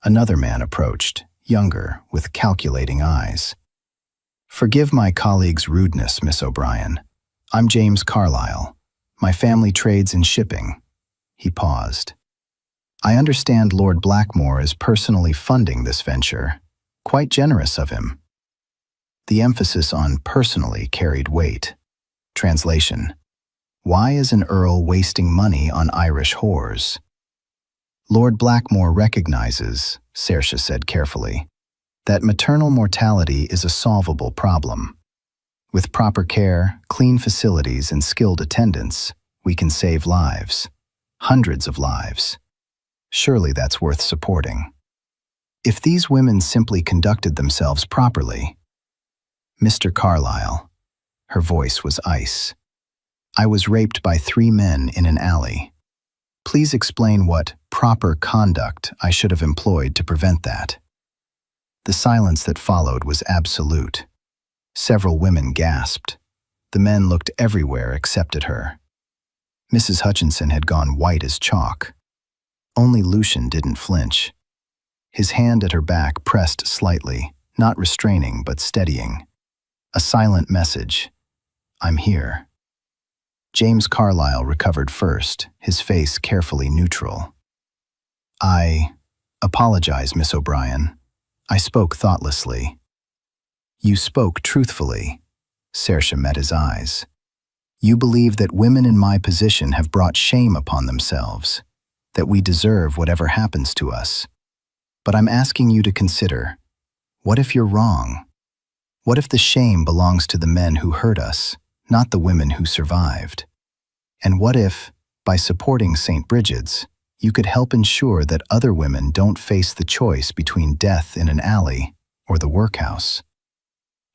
Another man approached, younger, with calculating eyes. "Forgive my colleague's rudeness, Miss O'Brien. I'm James Carlyle. My family trades in shipping." He paused. "I understand Lord Blackmore is personally funding this venture. Quite generous of him." The emphasis on personally carried weight. Translation: "Why is an earl wasting money on Irish whores?" "Lord Blackmore recognizes," Saoirse said carefully, "that maternal mortality is a solvable problem. With proper care, clean facilities, and skilled attendants, we can save lives. Hundreds of lives. Surely that's worth supporting. If these women simply conducted themselves properly—" "Mr. Carlyle," her voice was ice, "I was raped by 3 men in an alley. Please explain what proper conduct I should have employed to prevent that." The silence that followed was absolute. Several women gasped. The men looked everywhere except at her. Mrs. Hutchinson had gone white as chalk. Only Lucian didn't flinch. His hand at her back pressed slightly, not restraining but steadying. A silent message: "I'm here." James Carlyle recovered first, his face carefully neutral. "I apologize, Miss O'Brien. I spoke thoughtlessly." "You spoke truthfully." Saoirse met his eyes. "You believe that women in my position have brought shame upon themselves, that we deserve whatever happens to us. But I'm asking you to consider, what if you're wrong? What if the shame belongs to the men who hurt us, not the women who survived? And what if, by supporting St. Brigid's, you could help ensure that other women don't face the choice between death in an alley or the workhouse?"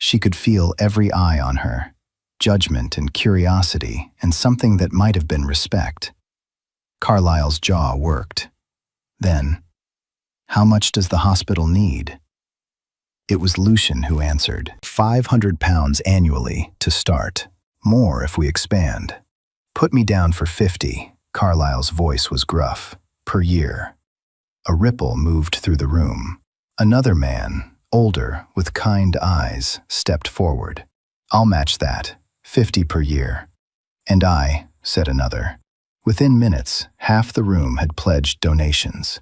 She could feel every eye on her. judgment and curiosity, and something that might have been respect. Carlyle's jaw worked. Then, "How much does the hospital need?" It was Lucian who answered. £500 annually to start. More if we expand. "Put me down for 50. Carlyle's voice was gruff. "Per year." A ripple moved through the room. Another man, older, with kind eyes, stepped forward. "I'll match that. 50 per year." "And I," said another. Within minutes, half the room had pledged donations.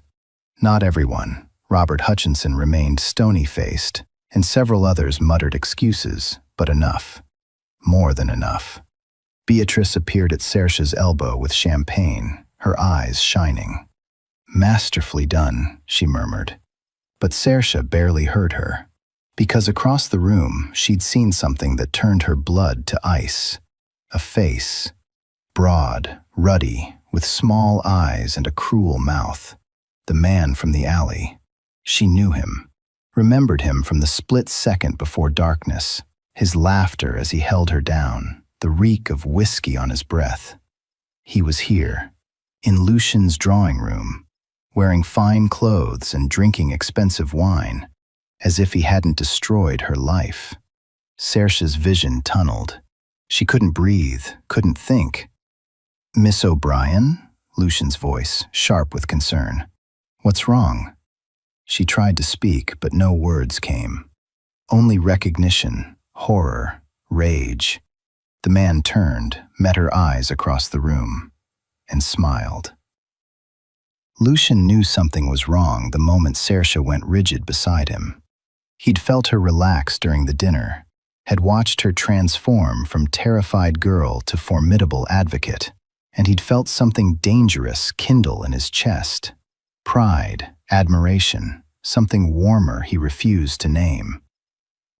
Not everyone. Robert Hutchinson remained stony-faced, and several others muttered excuses, but enough. More than enough. Beatrice appeared at Saoirse's elbow with champagne, her eyes shining. "Masterfully done," she murmured. But Saoirse barely heard her, because across the room she'd seen something that turned her blood to ice. A face. Broad, ruddy, with small eyes and a cruel mouth. The man from the alley. She knew him, remembered him from the split second before darkness, his laughter as he held her down, the reek of whiskey on his breath. He was here, in Lucian's drawing room, wearing fine clothes and drinking expensive wine, as if he hadn't destroyed her life. Saoirse's vision tunneled. She couldn't breathe, couldn't think. "Miss O'Brien?" Lucian's voice, sharp with concern. "What's wrong?" She tried to speak, but no words came. Only recognition, horror, rage. The man turned, met her eyes across the room, and smiled. Lucian knew something was wrong the moment Saoirse went rigid beside him. He'd felt her relax during the dinner, had watched her transform from terrified girl to formidable advocate, and he'd felt something dangerous kindle in his chest. Pride, admiration, something warmer he refused to name.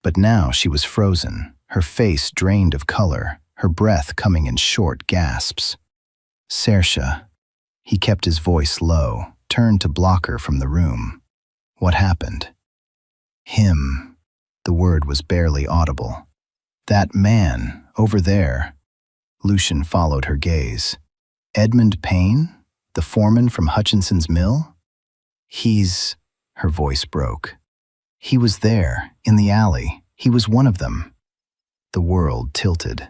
But now she was frozen, her face drained of color, her breath coming in short gasps. "Saoirse." He kept his voice low, turned to block her from the room. "What happened?" "Him." The word was barely audible. "That man, over there." Lucian followed her gaze. "Edmund Payne? The foreman from Hutchinson's mill?" Her voice broke. "He was there, in the alley. He was one of them." The world tilted.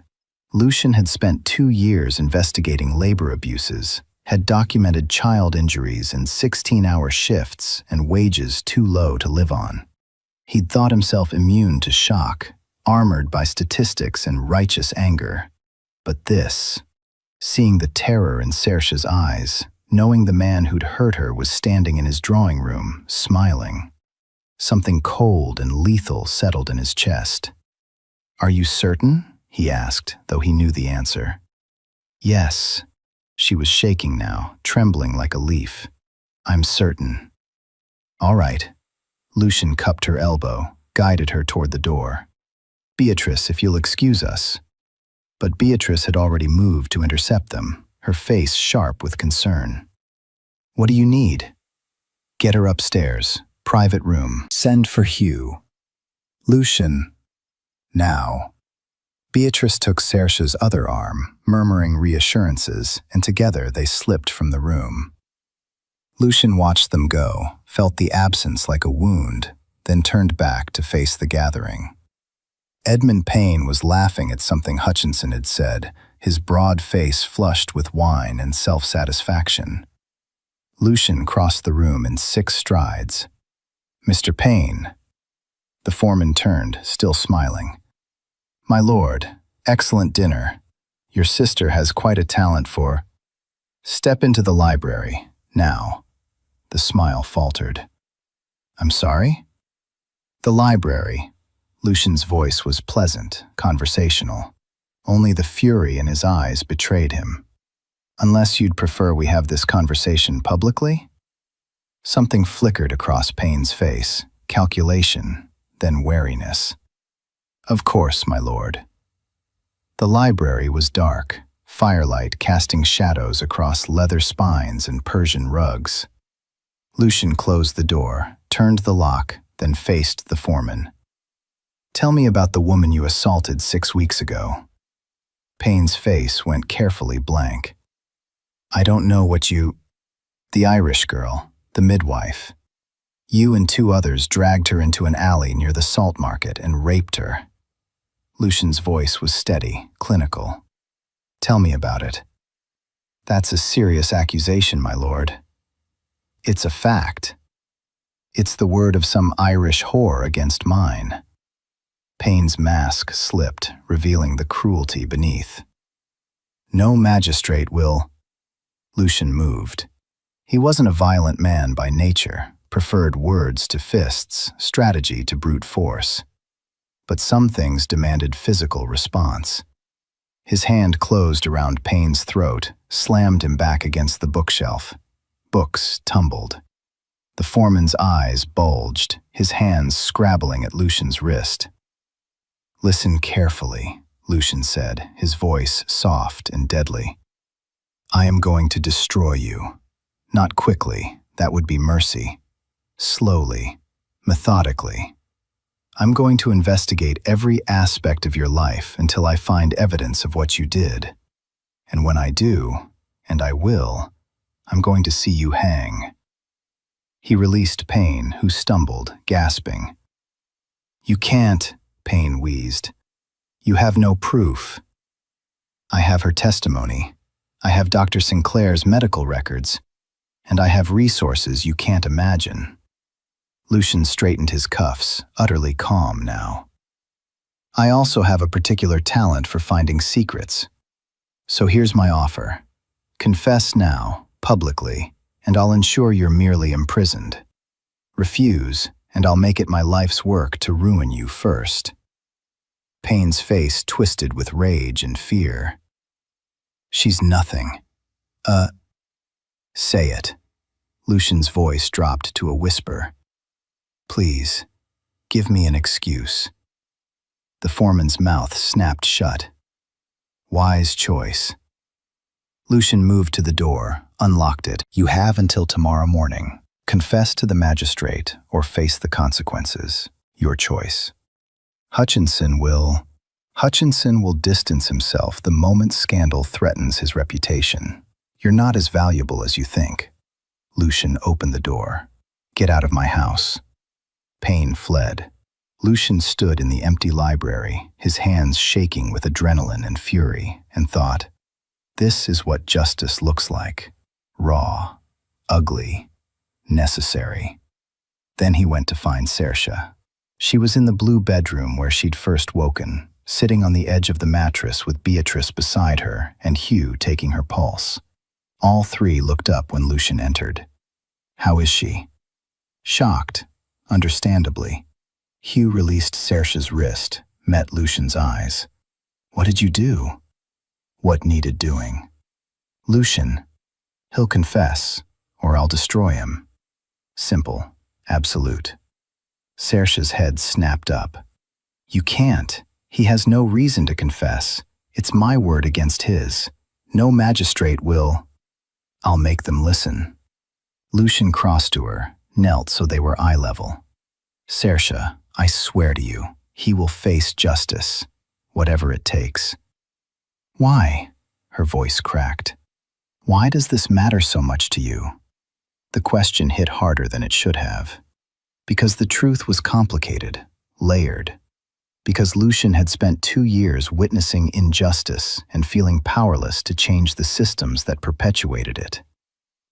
Lucian had spent 2 years investigating labor abuses, had documented child injuries in 16-hour shifts and wages too low to live on. He'd thought himself immune to shock, armored by statistics and righteous anger. But this, seeing the terror in Saoirse's eyes, knowing the man who'd hurt her was standing in his drawing room, smiling. Something cold and lethal settled in his chest. "Are you certain?" he asked, though he knew the answer. "Yes." She was shaking now, trembling like a leaf. "I'm certain." "All right." Lucian cupped her elbow, guided her toward the door. "Beatrice, if you'll excuse us." But Beatrice had already moved to intercept them, her face sharp with concern. "What do you need?" "Get her upstairs. Private room. Send for Hugh." "Lucian." "Now." Beatrice took Saoirse's other arm, murmuring reassurances, and together they slipped from the room. Lucian watched them go, felt the absence like a wound, then turned back to face the gathering. Edmund Payne was laughing at something Hutchinson had said, his broad face flushed with wine and self-satisfaction. Lucian crossed the room in 6 strides. "Mr. Payne." The foreman turned, still smiling. "My lord, excellent dinner. Your sister has quite a talent for—" "Step into the library, now." The smile faltered. "I'm sorry?" "The library." Lucian's voice was pleasant, conversational. Only the fury in his eyes betrayed him. "Unless you'd prefer we have this conversation publicly?" Something flickered across Payne's face, calculation, then wariness. "Of course, my lord." The library was dark, firelight casting shadows across leather spines and Persian rugs. Lucian closed the door, turned the lock, then faced the foreman. "Tell me about the woman you assaulted 6 weeks ago." Payne's face went carefully blank. I don't know what you... The Irish girl, the midwife. You and two others dragged her into an alley near the salt market and raped her. Lucian's voice was steady, clinical. Tell me about it. That's a serious accusation, my lord. It's a fact. It's the word of some Irish whore against mine. Payne's mask slipped, revealing the cruelty beneath. No magistrate will... Lucian moved. He wasn't a violent man by nature, preferred words to fists, strategy to brute force. But some things demanded physical response. His hand closed around Payne's throat, slammed him back against the bookshelf. Books tumbled. The foreman's eyes bulged, his hands scrabbling at Lucian's wrist. Listen carefully, Lucian said, his voice soft and deadly. I am going to destroy you. Not quickly, that would be mercy. Slowly, methodically. I'm going to investigate every aspect of your life until I find evidence of what you did. And when I do, and I will, I'm going to see you hang. He released Payne, who stumbled, gasping. You can't, Payne wheezed. You have no proof. I have her testimony. I have Dr. Sinclair's medical records. And I have resources you can't imagine. Lucian straightened his cuffs, utterly calm now. I also have a particular talent for finding secrets. So here's my offer. Confess now, publicly, and I'll ensure you're merely imprisoned. Refuse, and I'll make it my life's work to ruin you first. Payne's face twisted with rage and fear. She's nothing. Say it. Lucian's voice dropped to a whisper. Please, give me an excuse. The foreman's mouth snapped shut. Wise choice. Lucian moved to the door, unlocked it. You have until tomorrow morning. Confess to the magistrate or face the consequences. Your choice. Hutchinson will distance himself the moment scandal threatens his reputation. You're not as valuable as you think. Lucian opened the door. Get out of my house. Payne fled. Lucian stood in the empty library, his hands shaking with adrenaline and fury, and thought, this is what justice looks like. Raw, ugly, necessary. Then he went to find Saoirse. She was in the blue bedroom where she'd first woken, sitting on the edge of the mattress with Beatrice beside her and Hugh taking her pulse. All three looked up when Lucian entered. How is she? Shocked, understandably. Hugh released Saoirse's wrist, met Lucian's eyes. What did you do? What needed doing? Lucian. He'll confess, or I'll destroy him. Simple, absolute. Saoirse's head snapped up. You can't. He has no reason to confess. It's my word against his. No magistrate will. I'll make them listen. Lucian crossed to her, knelt so they were eye level. Saoirse, I swear to you, he will face justice, whatever it takes. Why? Her voice cracked. Why does this matter so much to you? The question hit harder than it should have. Because the truth was complicated, layered. Because Lucian had spent 2 years witnessing injustice and feeling powerless to change the systems that perpetuated it.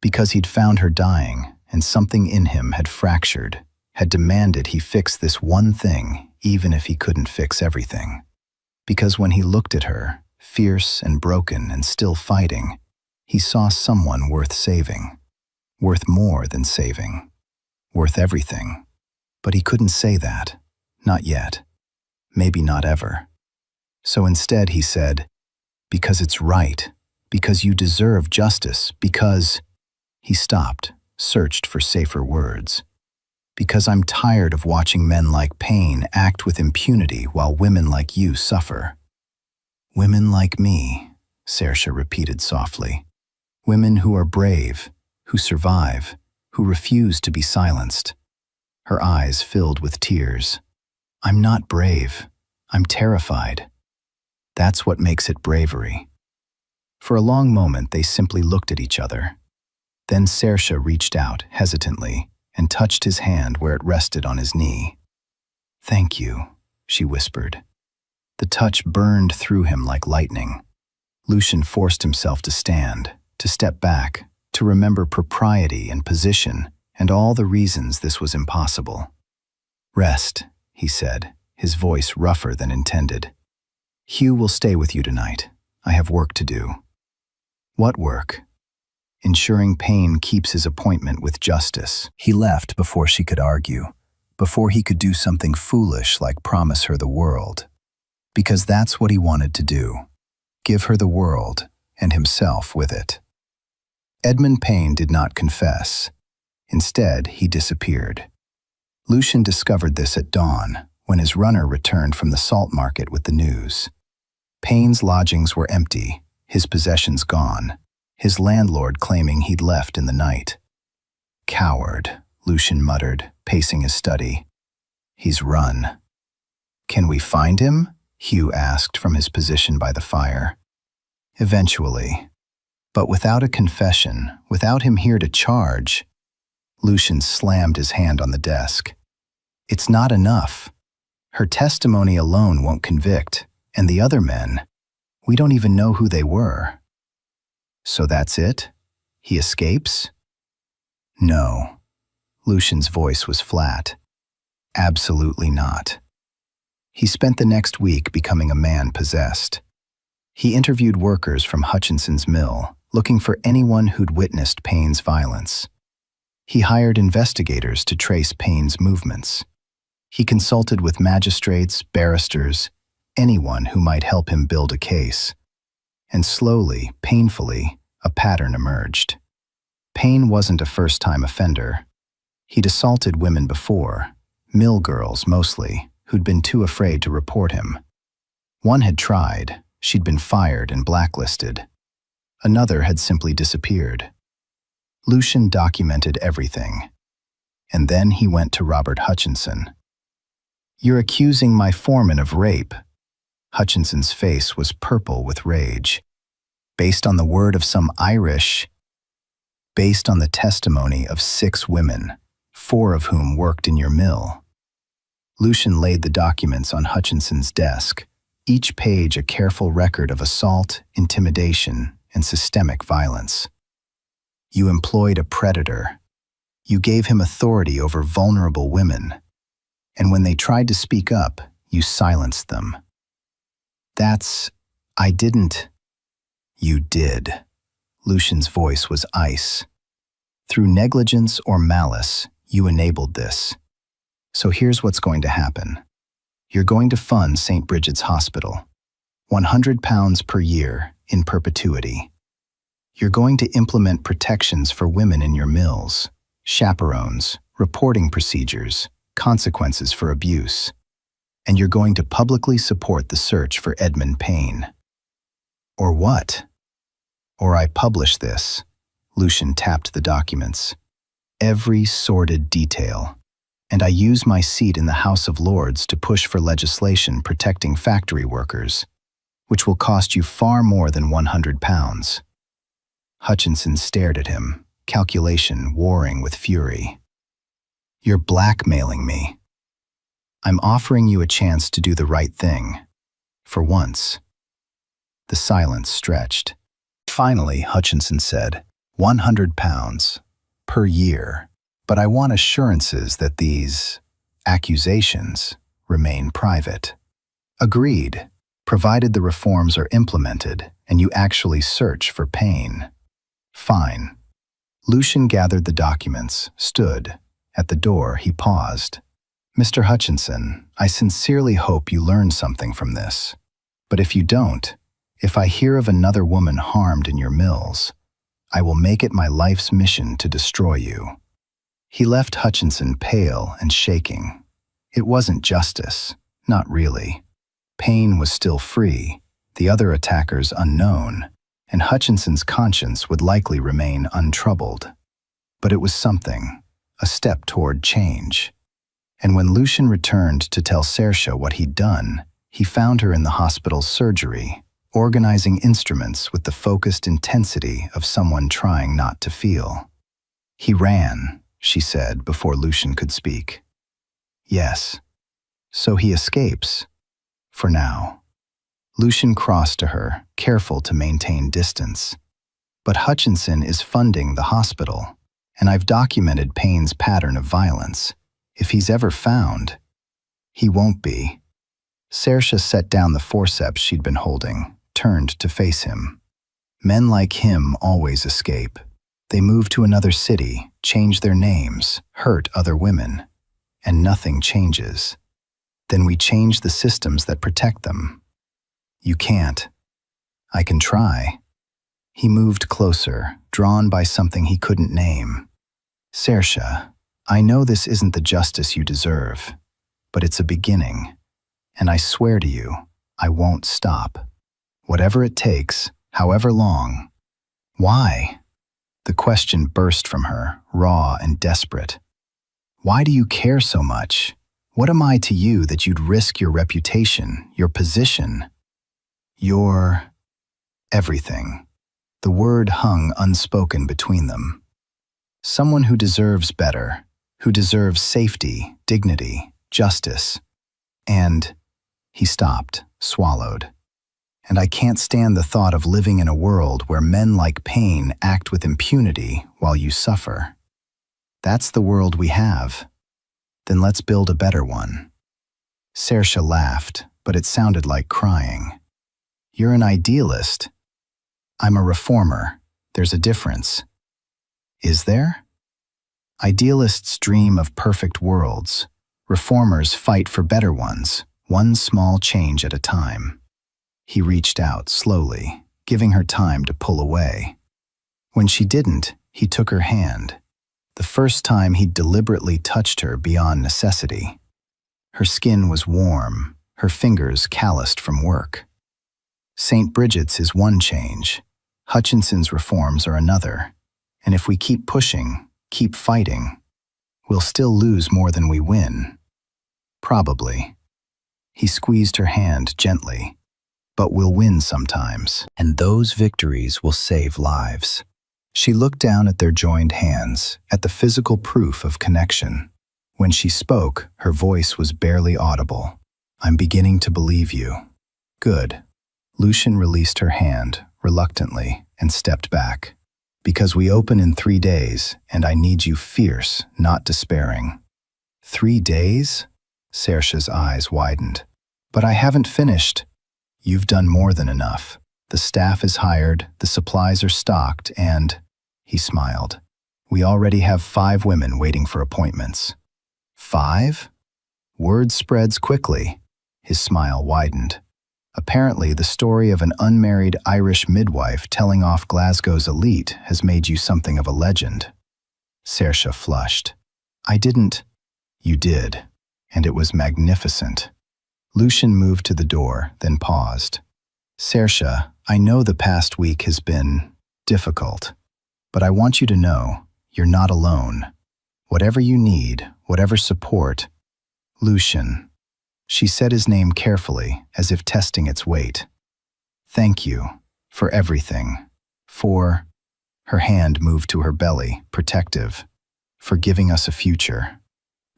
Because he'd found her dying, and something in him had fractured, had demanded he fix this one thing, even if he couldn't fix everything. Because when he looked at her, fierce and broken and still fighting, he saw someone worth saving. Worth more than saving. Worth everything. But he couldn't say that. Not yet. Maybe not ever. So instead he said, because it's right, because you deserve justice, because... He stopped, searched for safer words. Because I'm tired of watching men like Payne act with impunity while women like you suffer. Women like me, Saoirse repeated softly. Women who are brave, who survive, who refuse to be silenced. Her eyes filled with tears. I'm not brave. I'm terrified. That's what makes it bravery. For a long moment, they simply looked at each other. Then Saoirse reached out, hesitantly, and touched his hand where it rested on his knee. "Thank you," she whispered. The touch burned through him like lightning. Lucian forced himself to stand, to step back, to remember propriety and position, and all the reasons this was impossible. "Rest," he said, his voice rougher than intended. "Hugh will stay with you tonight. I have work to do." "What work?" "Ensuring Payne keeps his appointment with justice." He left before she could argue, before he could do something foolish like promise her the world. Because that's what he wanted to do. Give her the world, and himself with it. Edmund Payne did not confess. Instead, he disappeared. Lucian discovered this at dawn, when his runner returned from the salt market with the news. Payne's lodgings were empty, his possessions gone, his landlord claiming he'd left in the night. "Coward," Lucian muttered, pacing his study. "He's run." "Can we find him?" Hugh asked from his position by the fire. "Eventually. But without a confession, without him here to charge." Lucian slammed his hand on the desk. "It's not enough. Her testimony alone won't convict, and the other men, we don't even know who they were." "So that's it? He escapes?" "No." Lucian's voice was flat. "Absolutely not." He spent the next week becoming a man possessed. He interviewed workers from Hutchinson's mill, looking for anyone who'd witnessed Payne's violence. He hired investigators to trace Payne's movements. He consulted with magistrates, barristers, anyone who might help him build a case. And slowly, painfully, a pattern emerged. Payne wasn't a first-time offender. He'd assaulted women before, mill girls mostly, who'd been too afraid to report him. One had tried. She'd been fired and blacklisted. Another had simply disappeared. Lucian documented everything. And then he went to Robert Hutchinson. "You're accusing my foreman of rape." Hutchinson's face was purple with rage. "Based on the word of some Irish?" "Based on the testimony of 6 women, 4 of whom worked in your mill." Lucian laid the documents on Hutchinson's desk, each page a careful record of assault, intimidation, and systemic violence. "You employed a predator. You gave him authority over vulnerable women. And when they tried to speak up, you silenced them." I didn't." "You did." Lucian's voice was ice. "Through negligence or malice, you enabled this. So here's what's going to happen. You're going to fund St. Bridget's Hospital. £100 per year, in perpetuity. You're going to implement protections for women in your mills, chaperones, reporting procedures, consequences for abuse. And you're going to publicly support the search for Edmund Payne." "Or what?" "Or I publish this." Lucian tapped the documents. "Every sordid detail. And I use my seat in the House of Lords to push for legislation protecting factory workers, which will cost you far more than £100. Hutchinson stared at him, calculation warring with fury. "You're blackmailing me." "I'm offering you a chance to do the right thing. For once." The silence stretched. Finally, Hutchinson said, £100 per year. But I want assurances that these accusations remain private." "Agreed, provided the reforms are implemented and you actually search for Payne." "Fine." Lucian gathered the documents, stood. At the door, he paused. "Mr. Hutchinson, I sincerely hope you learn something from this. But if you don't, if I hear of another woman harmed in your mills, I will make it my life's mission to destroy you." He left Hutchinson pale and shaking. It wasn't justice, not really. Payne was still free, the other attackers unknown, and Hutchinson's conscience would likely remain untroubled. But it was something, a step toward change. And when Lucian returned to tell Saoirse what he'd done, He found her in the hospital's surgery, organizing instruments with the focused intensity of someone trying not to feel. "He ran," she said before Lucian could speak. "Yes. So he escapes. For now." Lucian crossed to her, careful to maintain distance. "But Hutchinson is funding the hospital, and I've documented Payne's pattern of violence. If he's ever found..." "He won't be." Saoirse set down the forceps she'd been holding, turned to face him. "Men like him always escape. They move to another city, change their names, hurt other women, and nothing changes. Then we change the systems that protect them. You can't." "I can try." He moved closer, drawn by something he couldn't name. "Saoirse, I know this isn't the justice you deserve, but it's a beginning. And I swear to you, I won't stop. Whatever it takes, however long." "Why?" The question burst from her, raw and desperate. "Why do you care so much? What am I to you that you'd risk your reputation, your position?" "Your..." "Everything." The word hung unspoken between them. "Someone who deserves better, who deserves safety, dignity, justice. And..." He stopped, swallowed. "And I can't stand the thought of living in a world where men like Payne act with impunity while you suffer. That's the world we have. Then let's build a better one." Saoirse laughed, but it sounded like crying. "You're an idealist." "I'm a reformer. There's a difference." "Is there?" "Idealists dream of perfect worlds. Reformers fight for better ones, one small change at a time." He reached out slowly, giving her time to pull away. When she didn't, he took her hand. The first time he'd deliberately touched her beyond necessity. Her skin was warm, her fingers calloused from work. St. Bridget's is one change. Hutchinson's reforms are another. And if we keep pushing, keep fighting, we'll still lose more than we win. Probably. He squeezed her hand gently. "But we'll win sometimes, and those victories will save lives." She looked down at their joined hands, at the physical proof of connection. When she spoke, her voice was barely audible. "I'm beginning to believe you." "Good." Lucian released her hand, reluctantly, and stepped back. "Because we open in 3 days, and I need you fierce, not despairing." 3 days? Saoirse's eyes widened. "But I haven't finished." "You've done more than enough. The staff is hired, the supplies are stocked, and..." He smiled. "We already have 5 women waiting for appointments." 5? Word spreads quickly. His smile widened. "Apparently, the story of an unmarried Irish midwife telling off Glasgow's elite has made you something of a legend." Saoirse flushed. "I didn't..." "You did, and it was magnificent." Lucian moved to the door, then paused. "Saoirse, I know the past week has been difficult, but I want you to know you're not alone. Whatever you need, whatever support..." "Lucian." She said his name carefully, as if testing its weight. "Thank you for everything. For..." Her hand moved to her belly, protective. "For giving us a future."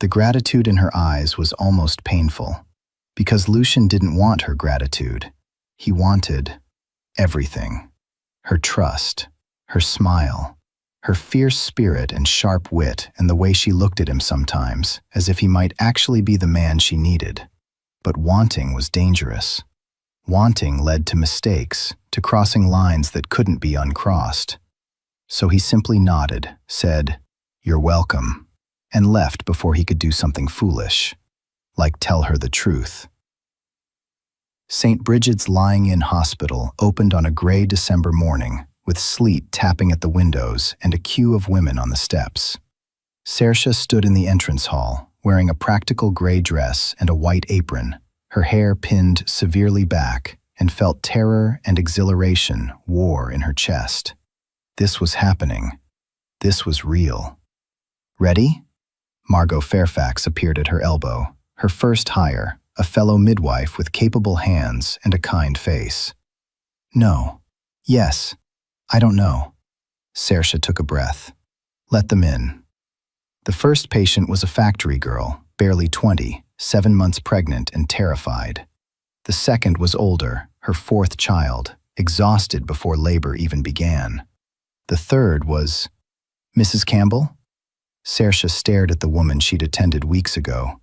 The gratitude in her eyes was almost painful. Because Lucian didn't want her gratitude. He wanted everything. Her trust, her smile, her fierce spirit and sharp wit, and the way she looked at him sometimes, as if he might actually be the man she needed. But wanting was dangerous. Wanting led to mistakes, to crossing lines that couldn't be uncrossed. So he simply nodded, said, "You're welcome," and left before he could do something foolish, like tell her the truth. St. Bridget's lying-in hospital opened on a gray December morning, with sleet tapping at the windows and a queue of women on the steps. Saoirse stood in the entrance hall, wearing a practical gray dress and a white apron, her hair pinned severely back, and felt terror and exhilaration war in her chest. This was happening. This was real. "Ready?" Margot Fairfax appeared at her elbow, her first hire, a fellow midwife with capable hands and a kind face. No. Yes. I don't know. Saoirse took a breath. Let them in. The first patient was a factory girl, barely 20, 7 months pregnant and terrified. The second was older, her fourth child, exhausted before labor even began. The third was Mrs. Campbell? Saoirse stared at the woman she'd attended weeks ago.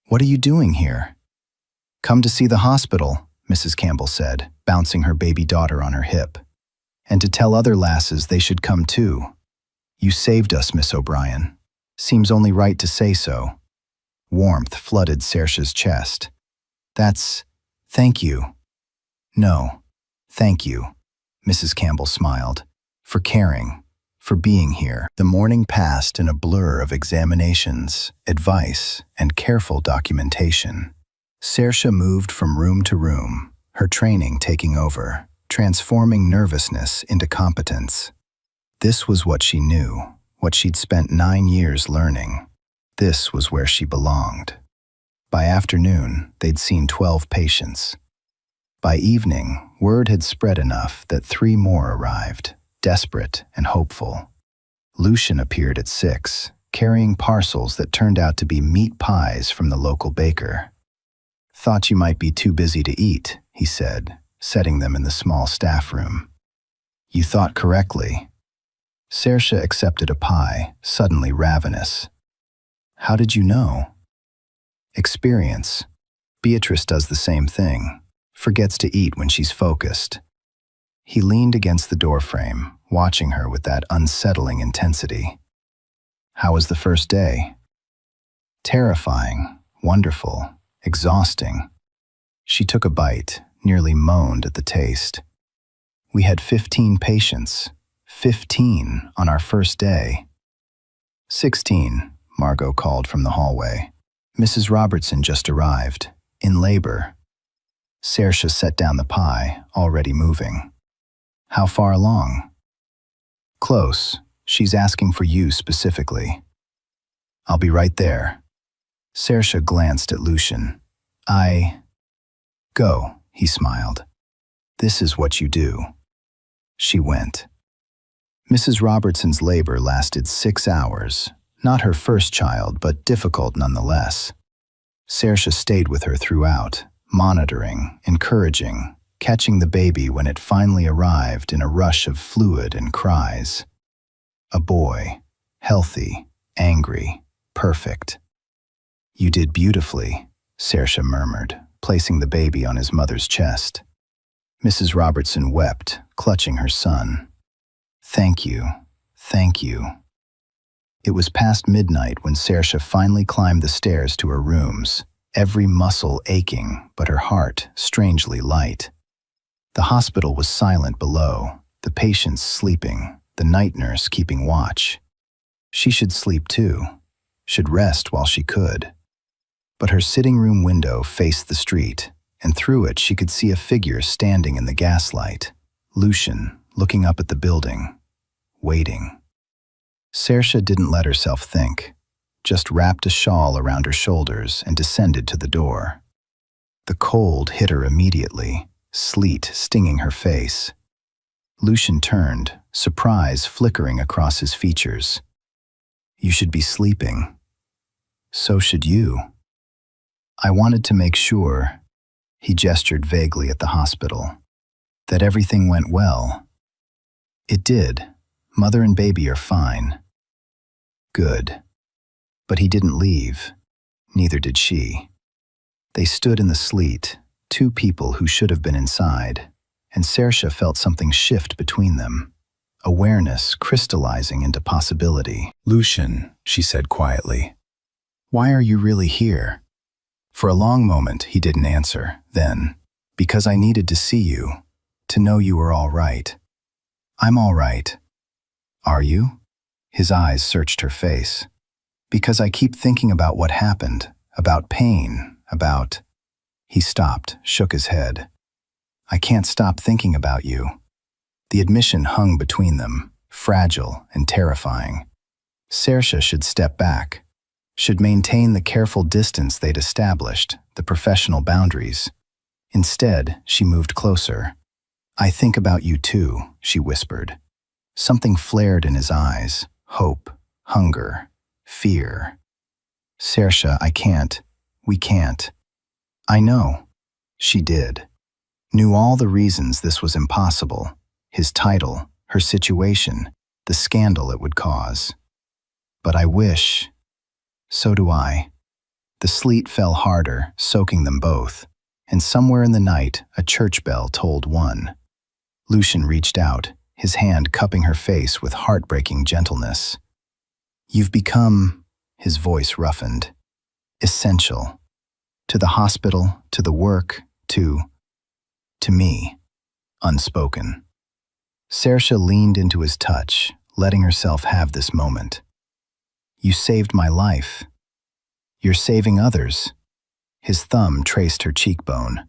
What are you doing here? Come to see the hospital, Mrs. Campbell said, bouncing her baby daughter on her hip. And to tell other lasses they should come too. You saved us, Miss O'Brien. Seems only right to say so. Warmth flooded Saoirse's chest. Thank you. No, thank you, Mrs. Campbell smiled, for caring, for being here. The morning passed in a blur of examinations, advice, and careful documentation. Saoirse moved from room to room, her training taking over, transforming nervousness into competence. This was what she knew, what she'd spent 9 years learning. This was where she belonged. By afternoon, they'd seen 12 patients. By evening, word had spread enough that 3 more arrived, desperate and hopeful. Lucian appeared at 6, carrying parcels that turned out to be meat pies from the local baker. Thought you might be too busy to eat, he said, setting them in the small staff room. You thought correctly. Saoirse accepted a pie, suddenly ravenous. How did you know? Experience. Beatrice does the same thing. Forgets to eat when she's focused. He leaned against the doorframe, watching her with that unsettling intensity. How was the first day? Terrifying, wonderful, exhausting. She took a bite, nearly moaned at the taste. We had 15 patients. 15 on our first day. 16, Margot called from the hallway. Mrs. Robertson just arrived, in labor. Saoirse set down the pie, already moving. How far along? Close. She's asking for you specifically. I'll be right there. Saoirse glanced at Lucian. Go, he smiled. This is what you do. She went. Mrs. Robertson's labor lasted 6 hours, not her first child, but difficult nonetheless. Saoirse stayed with her throughout, monitoring, encouraging, catching the baby when it finally arrived in a rush of fluid and cries. A boy, healthy, angry, perfect. You did beautifully, Saoirse murmured, placing the baby on his mother's chest. Mrs. Robertson wept, clutching her son. Thank you, thank you. It was past midnight when Saoirse finally climbed the stairs to her rooms, every muscle aching, but her heart strangely light. The hospital was silent below, the patients sleeping, the night nurse keeping watch. She should sleep too, should rest while she could. But her sitting room window faced the street, and through it she could see a figure standing in the gaslight, Lucian, looking up at the building, waiting. Saoirse didn't let herself think, just wrapped a shawl around her shoulders and descended to the door. The cold hit her immediately, sleet stinging her face. Lucian turned, surprise flickering across his features. You should be sleeping. So should you. I wanted to make sure, he gestured vaguely at the hospital, that everything went well. It did. Mother and baby are fine. Good. But he didn't leave. Neither did she. They stood in the sleet, 2 people who should have been inside, and Saoirse felt something shift between them, awareness crystallizing into possibility. Lucian, she said quietly, why are you really here? For a long moment, he didn't answer. Then, because I needed to see you, to know you were all right. I'm all right. Are you? His eyes searched her face. Because I keep thinking about what happened, about pain, about... He stopped, shook his head. I can't stop thinking about you. The admission hung between them, fragile and terrifying. Saoirse should step back, should maintain the careful distance they'd established, the professional boundaries. Instead, she moved closer. "I think about you too," she whispered. Something flared in his eyes: hope, hunger, fear. "Saoirse, I can't. We can't." "I know." She did. Knew all the reasons this was impossible: his title, her situation, the scandal it would cause. "But I wish." "So do I." The sleet fell harder, soaking them both, and somewhere in the night a church bell tolled one. Lucian reached out, his hand cupping her face with heartbreaking gentleness. "You've become," his voice roughened, "essential. To the hospital, to the work, to me, unspoken." Saoirse leaned into his touch, letting herself have this moment. "You saved my life. You're saving others." His thumb traced her cheekbone.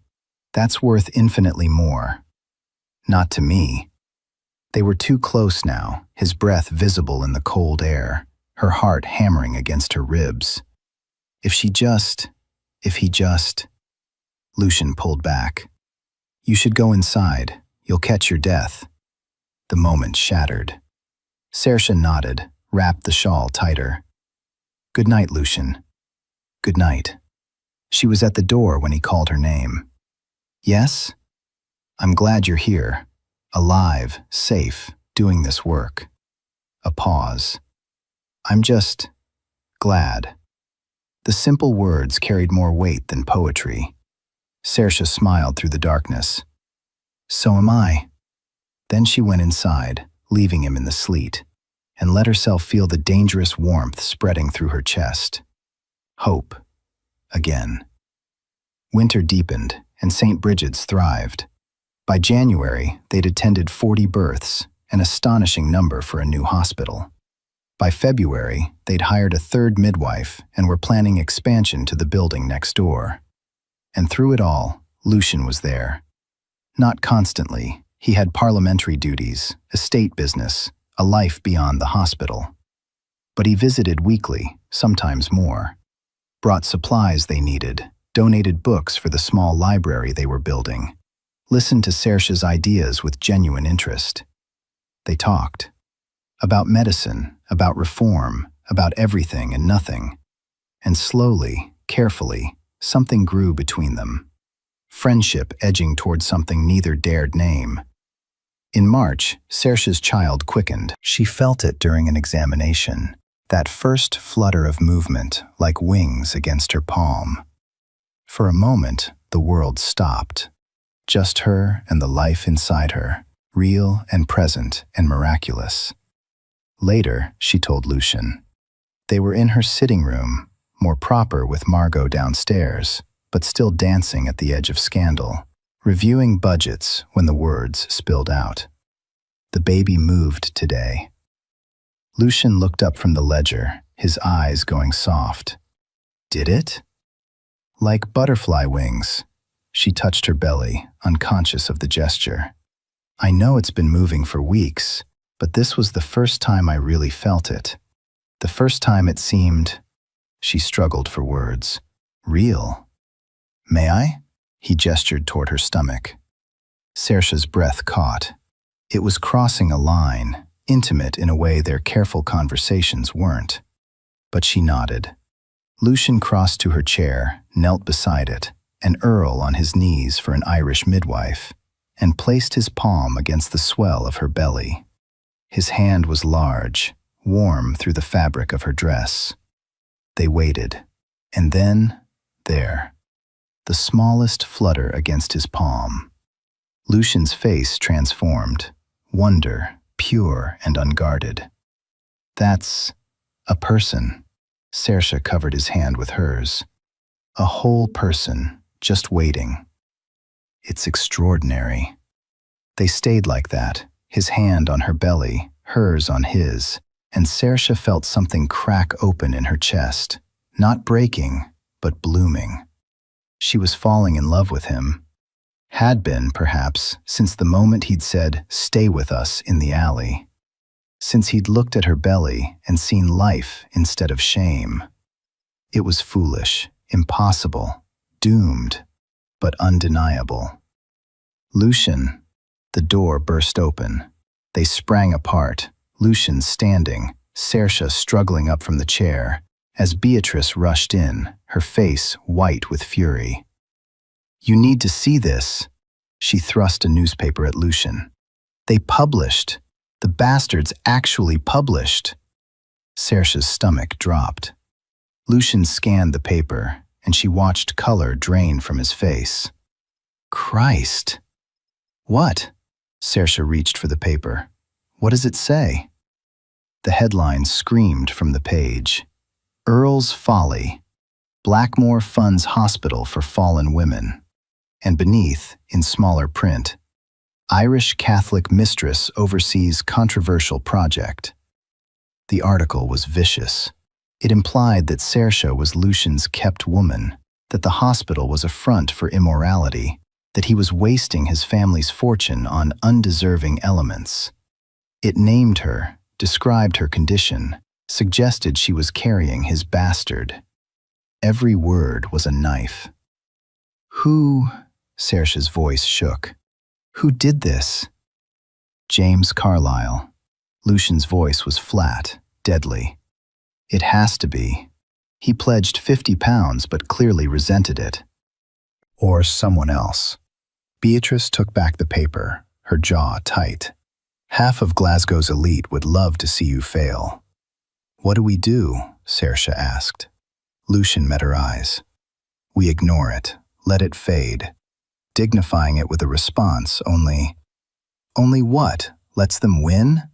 "That's worth infinitely more." "Not to me." They were too close now, his breath visible in the cold air, her heart hammering against her ribs. If he just... Lucian pulled back. "You should go inside. You'll catch your death." The moment shattered. Saoirse nodded, wrapped the shawl tighter. "Good night, Lucian." "Good night." She was at the door when he called her name. "Yes? I'm glad you're here. Alive, safe, doing this work." A pause. "I'm just glad." The simple words carried more weight than poetry. Saoirse smiled through the darkness. "So am I." Then she went inside, leaving him in the sleet, and let herself feel the dangerous warmth spreading through her chest. Hope. Again. Winter deepened, and St. Bridget's thrived. By January, they'd attended 40 births, an astonishing number for a new hospital. By February, they'd hired a third midwife and were planning expansion to the building next door. And through it all, Lucian was there. Not constantly. He had parliamentary duties, estate business, a life beyond the hospital. But he visited weekly, sometimes more. Brought supplies they needed, donated books for the small library they were building, listened to Saoirse's ideas with genuine interest. They talked. About medicine, about reform, about everything and nothing. And slowly, carefully, something grew between them. Friendship edging toward something neither dared name. In March, Saoirse's child quickened. She felt it during an examination, that first flutter of movement like wings against her palm. For a moment, the world stopped. Just her and the life inside her, real and present and miraculous. Later, she told Lucian. They were in her sitting room, more proper with Margot downstairs, but still dancing at the edge of scandal, reviewing budgets when the words spilled out. "The baby moved today." Lucian looked up from the ledger, his eyes going soft. "Did it?" "Like butterfly wings." She touched her belly, unconscious of the gesture. "I know it's been moving for weeks, but this was the first time I really felt it. The first time it seemed..." She struggled for words. "Real." "May I?" He gestured toward her stomach. Saoirse's breath caught. It was crossing a line, intimate in a way their careful conversations weren't. But she nodded. Lucian crossed to her chair, knelt beside it, an earl on his knees for an Irish midwife, and placed his palm against the swell of her belly. His hand was large, warm through the fabric of her dress. They waited, and then, there, the smallest flutter against his palm. Lucian's face transformed, wonder, pure and unguarded. "That's a person." Saoirse covered his hand with hers. "A whole person, just waiting." "It's extraordinary." They stayed like that, his hand on her belly, hers on his, and Saoirse felt something crack open in her chest, not breaking, but blooming. She was falling in love with him. Had been, perhaps, since the moment he'd said, "Stay with us," in the alley. Since he'd looked at her belly and seen life instead of shame. It was foolish, impossible, doomed, but undeniable. Lucian, the door burst open. They sprang apart, Lucian standing, Saoirse struggling up from the chair, as Beatrice rushed in, her face white with fury. "You need to see this." She thrust a newspaper at Lucian. "They published. The bastards actually published." Saoirse's stomach dropped. Lucian scanned the paper, and she watched color drain from his face. "Christ!" "What?" Saoirse reached for the paper. "What does it say?" The headline screamed from the page. "Earl's Folly. Blackmore funds hospital for fallen women." And beneath, in smaller print, "Irish Catholic mistress oversees controversial project." The article was vicious. It implied that Saoirse was Lucian's kept woman, that the hospital was a front for immorality, that he was wasting his family's fortune on undeserving elements. It named her, described her condition, suggested she was carrying his bastard. Every word was a knife. "Who?" Saoirse's voice shook. "Who did this?" "James Carlyle." Lucian's voice was flat, deadly. "It has to be. He pledged £50 but clearly resented it." "Or someone else." Beatrice took back the paper, her jaw tight. "Half of Glasgow's elite would love to see you fail." "What do we do?" Saoirse asked. Lucian met her eyes. "We ignore it, let it fade," dignifying it with a response, only what? Lets them win?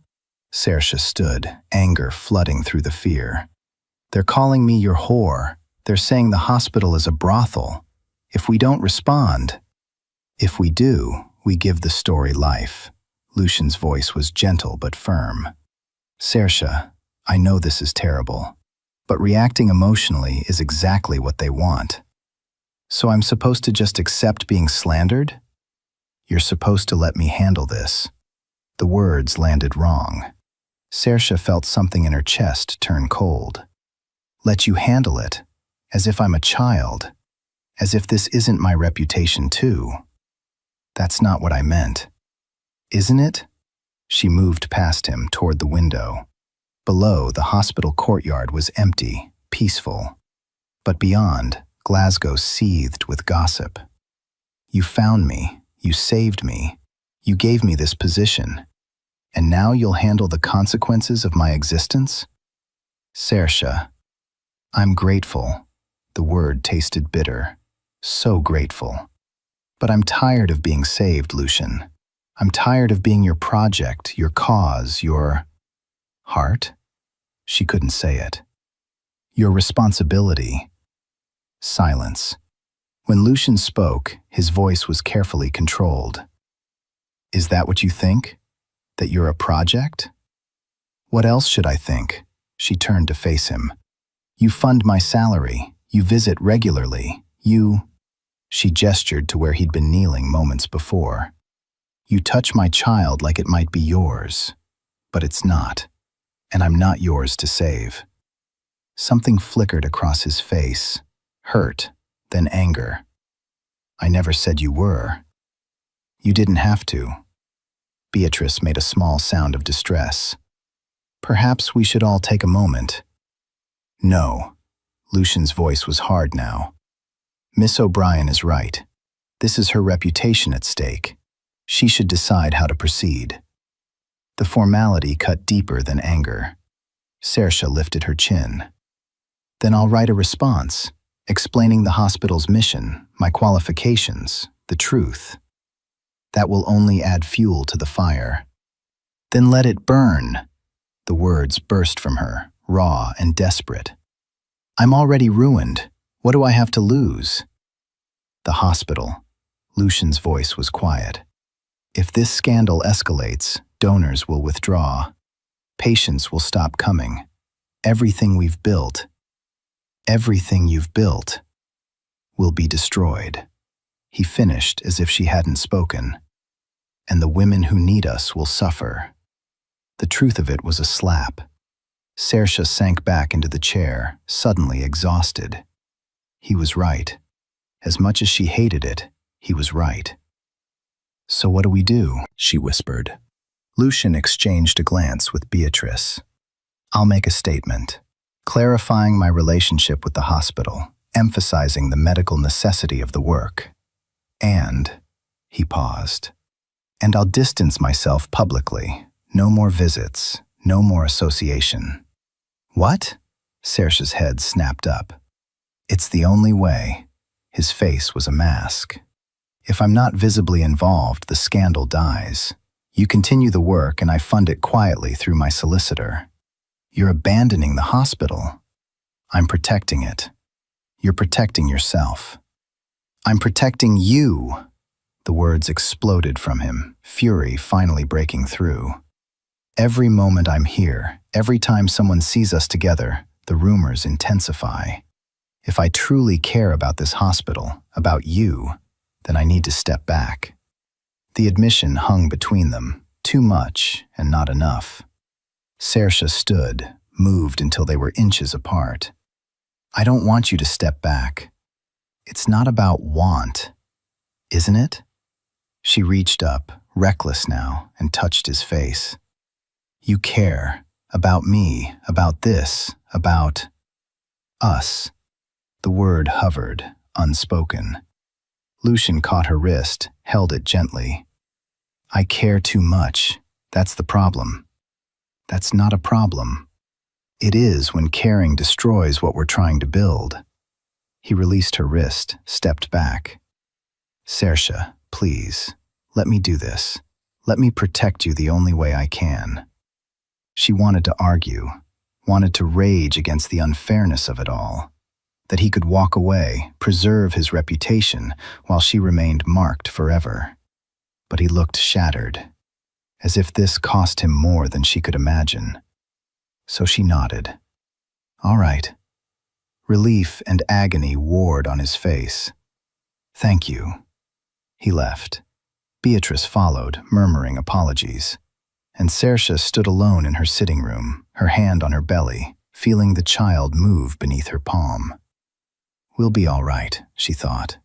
Saoirse stood, anger flooding through the fear. "They're calling me your whore. They're saying the hospital is a brothel. If we don't respond..." "If we do, we give the story life." Lucian's voice was gentle but firm. "Saoirse, I know this is terrible, but reacting emotionally is exactly what they want. So I'm supposed to just accept being slandered? You're supposed to let me handle this." The words landed wrong. Saoirse felt something in her chest turn cold. "Let you handle it? As if I'm a child. As if this isn't my reputation too. That's not what I meant. Isn't it?" She moved past him toward the window. Below, the hospital courtyard was empty, peaceful. But beyond, Glasgow seethed with gossip. "You found me. You saved me. You gave me this position. And now you'll handle the consequences of my existence?" "Saoirse, I'm grateful." The word tasted bitter. "So grateful. But I'm tired of being saved, Lucian. I'm tired of being your project, your cause, your..." "Heart?" She couldn't say it. "Your responsibility." Silence. When Lucian spoke, his voice was carefully controlled. "Is that what you think? That you're a project?" "What else should I think?" She turned to face him. "You fund my salary. You visit regularly. You..." She gestured to where he'd been kneeling moments before. "You touch my child like it might be yours. But it's not. And I'm not yours to save." Something flickered across his face. Hurt, then anger. "I never said you were." "You didn't have to." Beatrice made a small sound of distress. "Perhaps we should all take a moment." "No." Lucian's voice was hard now. "Miss O'Brien is right. This is her reputation at stake. She should decide how to proceed." The formality cut deeper than anger. Saoirse lifted her chin. "Then I'll write a response, explaining the hospital's mission, my qualifications, the truth. That will only add fuel to the fire." "Then let it burn." The words burst from her, raw and desperate. "I'm already ruined. What do I have to lose?" "The hospital." Lucian's voice was quiet. "If this scandal escalates, donors will withdraw. Patients will stop coming. Everything we've built, everything you've built, will be destroyed." He finished as if she hadn't spoken. "And the women who need us will suffer." The truth of it was a slap. Saoirse sank back into the chair, suddenly exhausted. He was right. As much as she hated it, he was right. "So what do we do?" she whispered. Lucian exchanged a glance with Beatrice. "I'll make a statement, clarifying my relationship with the hospital, emphasizing the medical necessity of the work. And," he paused, "and I'll distance myself publicly. No more visits, no more association." "What?" Saoirse's head snapped up. "It's the only way." His face was a mask. "If I'm not visibly involved, the scandal dies. You continue the work and I fund it quietly through my solicitor. You're abandoning the hospital." "I'm protecting it." "You're protecting yourself." "I'm protecting you." The words exploded from him, fury finally breaking through. "Every moment I'm here, every time someone sees us together, the rumors intensify. If I truly care about this hospital, about you, then I need to step back." The admission hung between them, too much and not enough. Saoirse stood, moved until they were inches apart. "I don't want you to step back." "It's not about want, isn't it?" She reached up, reckless now, and touched his face. "You care. About me, about this, about us." The word hovered, unspoken. Lucian caught her wrist, held it gently. "I care too much. That's the problem." "That's not a problem." "It is when caring destroys what we're trying to build." He released her wrist, stepped back. "Saoirse, please, let me do this. Let me protect you the only way I can." She wanted to argue, wanted to rage against the unfairness of it all. That he could walk away, preserve his reputation, while she remained marked forever. But he looked shattered, as if this cost him more than she could imagine. So she nodded. "All right." Relief and agony warred on his face. "Thank you." He left. Beatrice followed, murmuring apologies. And Saoirse stood alone in her sitting room, her hand on her belly, feeling the child move beneath her palm. "We'll be all right," she thought.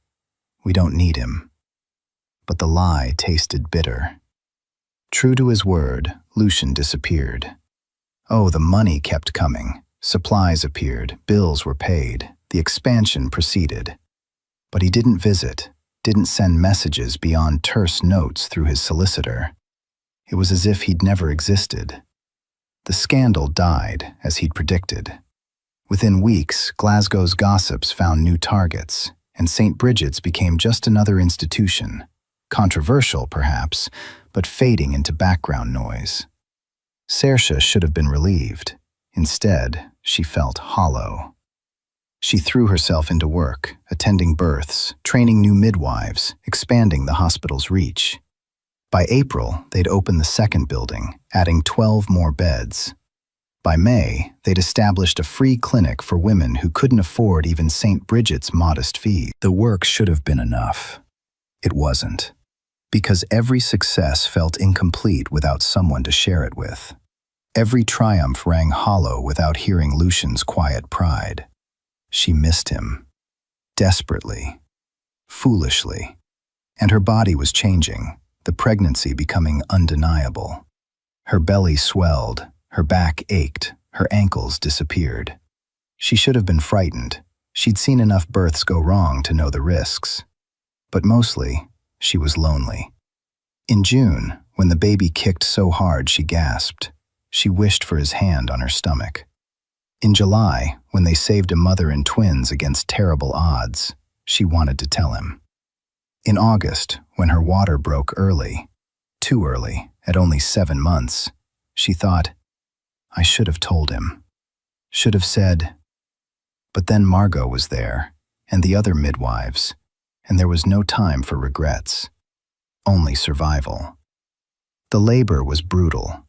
"We don't need him." But the lie tasted bitter. True to his word, Lucian disappeared. Oh, the money kept coming. Supplies appeared, bills were paid, the expansion proceeded. But he didn't visit, didn't send messages beyond terse notes through his solicitor. It was as if he'd never existed. The scandal died, as he'd predicted. Within weeks, Glasgow's gossips found new targets, and St. Bridget's became just another institution. Controversial, perhaps, but fading into background noise. Saoirse should have been relieved. Instead, she felt hollow. She threw herself into work, attending births, training new midwives, expanding the hospital's reach. By April, they'd opened the second building, adding 12 more beds. By May, they'd established a free clinic for women who couldn't afford even St. Bridget's modest fees. The work should have been enough. It wasn't. Because every success felt incomplete without someone to share it with. Every triumph rang hollow without hearing Lucian's quiet pride. She missed him. Desperately. Foolishly. And her body was changing, the pregnancy becoming undeniable. Her belly swelled, her back ached, her ankles disappeared. She should have been frightened. She'd seen enough births go wrong to know the risks. But mostly, she was lonely. In June, when the baby kicked so hard she gasped, she wished for his hand on her stomach. In July, when they saved a mother and twins against terrible odds, she wanted to tell him. In August, when her water broke early, too early, at only 7 months, she thought, I should have told him. Should have said. But then Margot was there, and the other midwives, and there was no time for regrets. Only survival. The labor was brutal.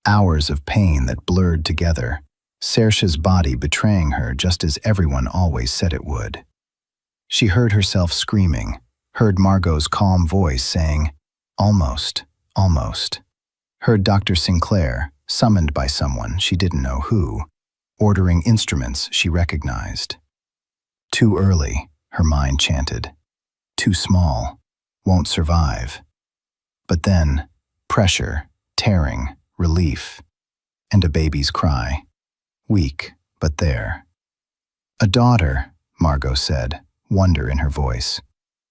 Hours of pain that blurred together, Saoirse's body betraying her just as everyone always said it would. She heard herself screaming, heard Margot's calm voice saying, almost, almost. Heard Dr. Sinclair, summoned by someone she didn't know who, ordering instruments she recognized. Too early, her mind chanted. Too small, won't survive. But then, pressure, tearing, relief, and a baby's cry. Weak, but there. A daughter, Margot said, wonder in her voice.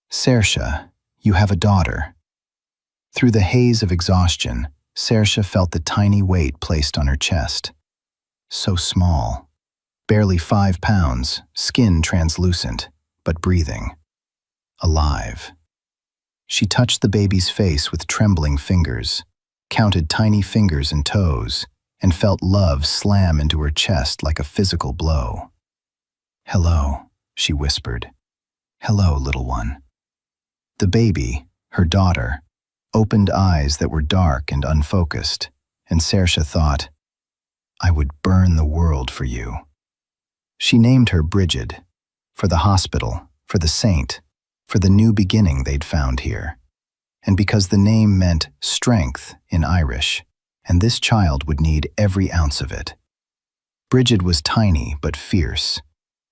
Saoirse, you have a daughter. Through the haze of exhaustion, Saoirse felt the tiny weight placed on her chest. So small. Barely 5 pounds, skin translucent, but breathing. Alive. She touched the baby's face with trembling fingers, counted tiny fingers and toes, and felt love slam into her chest like a physical blow. Hello, she whispered. Hello, little one. The baby, her daughter, opened eyes that were dark and unfocused, and Saoirse thought, I would burn the world for you. She named her Brigid, for the hospital, for the saint, for the new beginning they'd found here. And because the name meant strength in Irish, and this child would need every ounce of it. Brigid was tiny but fierce.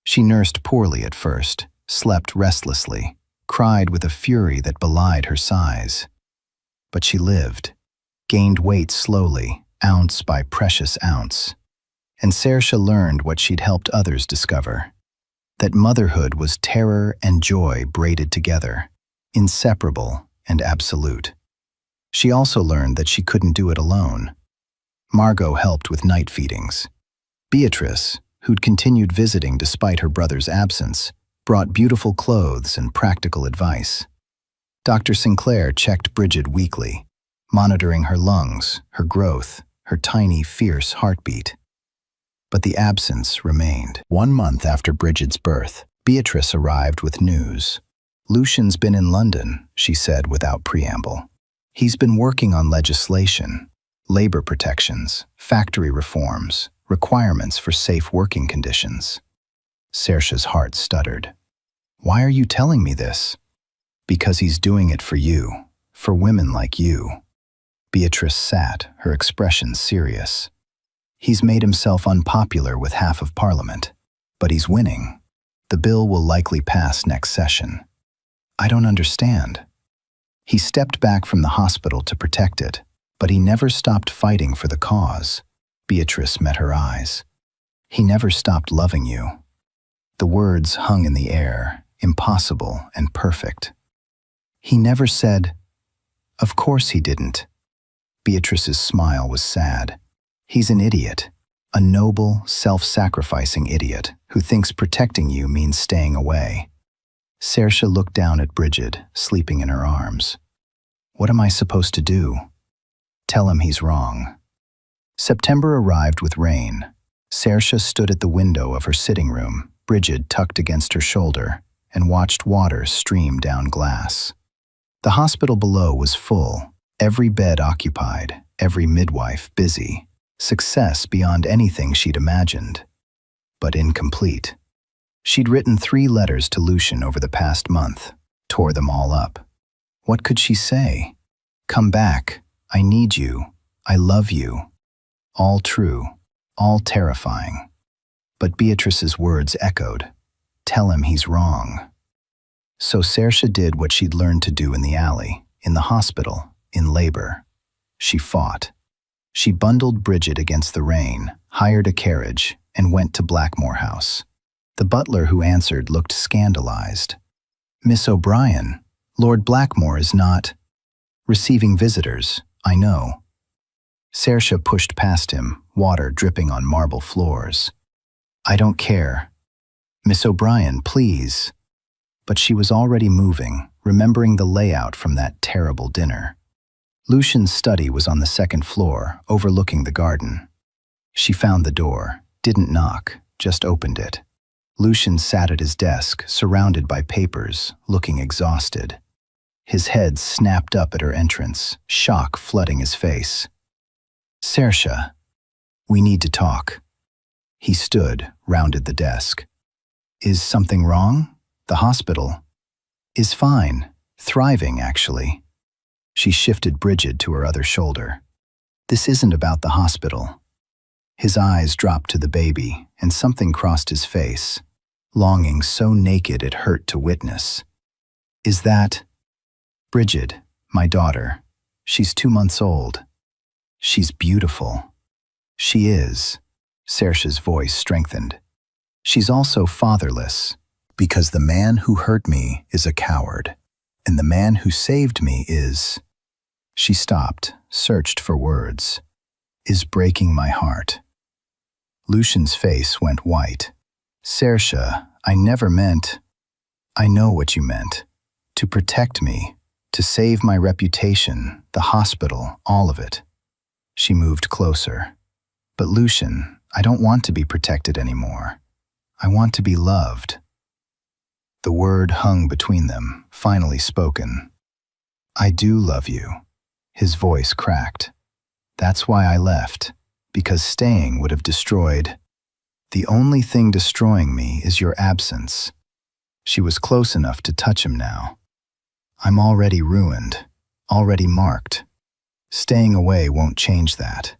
She nursed poorly at first, slept restlessly, cried with a fury that belied her size. But she lived, gained weight slowly, ounce by precious ounce. And Saoirse learned what she'd helped others discover, that motherhood was terror and joy braided together, inseparable and absolute. She also learned that she couldn't do it alone. Margot helped with night feedings. Beatrice, who'd continued visiting despite her brother's absence, brought beautiful clothes and practical advice. Dr. Sinclair checked Brigid weekly, monitoring her lungs, her growth, her tiny, fierce heartbeat. But the absence remained. 1 month after Brigid's birth, Beatrice arrived with news. Lucian's been in London, she said without preamble. He's been working on legislation, labor protections, factory reforms, requirements for safe working conditions. Saoirse's heart stuttered. Why are you telling me this? Because he's doing it for you, for women like you. Beatrice sat, her expression serious. He's made himself unpopular with half of Parliament, but he's winning. The bill will likely pass next session. I don't understand. He stepped back from the hospital to protect it, but he never stopped fighting for the cause. Beatrice met her eyes. He never stopped loving you. The words hung in the air, impossible and perfect. He never said, of course he didn't. Beatrice's smile was sad. He's an idiot, a noble, self-sacrificing idiot who thinks protecting you means staying away. Saoirse looked down at Brigid, sleeping in her arms. What am I supposed to do? Tell him he's wrong. September arrived with rain. Saoirse stood at the window of her sitting room, Brigid tucked against her shoulder, and watched water stream down glass. The hospital below was full, every bed occupied, every midwife busy. Success beyond anything she'd imagined, but incomplete. She'd written 3 letters to Lucian over the past month, tore them all up. What could she say? Come back, I need you, I love you. All true, all terrifying. But Beatrice's words echoed. Tell him he's wrong. So Saoirse did what she'd learned to do in the alley, in the hospital, in labor. She fought. She bundled Brigid against the rain, hired a carriage, and went to Blackmore House. The butler who answered looked scandalized. Miss O'Brien, Lord Blackmore is not receiving visitors, I know. Saoirse pushed past him, water dripping on marble floors. I don't care. Miss O'Brien, please. But she was already moving, remembering the layout from that terrible dinner. Lucian's study was on the 2nd floor, overlooking the garden. She found the door, didn't knock, just opened it. Lucian sat at his desk, surrounded by papers, looking exhausted. His head snapped up at her entrance, shock flooding his face. Saoirse, we need to talk. He stood, rounded the desk. Is something wrong? The hospital is fine, thriving actually. She shifted Brigid to her other shoulder. This isn't about the hospital. His eyes dropped to the baby, and something crossed his face. longing so naked it hurt to witness. Is that Bridget, my daughter? She's 2 months old. She's beautiful. She is. Saoirse's voice strengthened. She's also fatherless, because the man who hurt me is a coward, and the man who saved me is— She stopped, searched for words. Is breaking my heart. Lucian's face went white. Saoirse, I never meant— I know what you meant. To protect me, to save my reputation, the hospital, all of it. She moved closer. But Lucian, I don't want to be protected anymore. I want to be loved. The word hung between them, finally spoken. I do love you. His voice cracked. That's why I left, because staying would have destroyed. The only thing destroying me is your absence. She was close enough to touch him now. I'm already ruined, already marked. Staying away won't change that.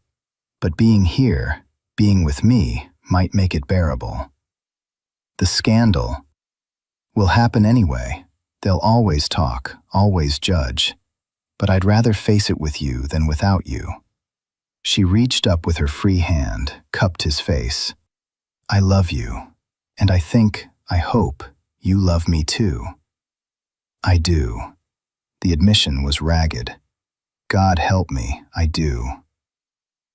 But being here, being with me, might make it bearable. The scandal will happen anyway. They'll always talk, always judge. But I'd rather face it with you than without you. She reached up with her free hand, cupped his face. I love you, and I think, I hope, you love me too. I do. The admission was ragged. God help me, I do.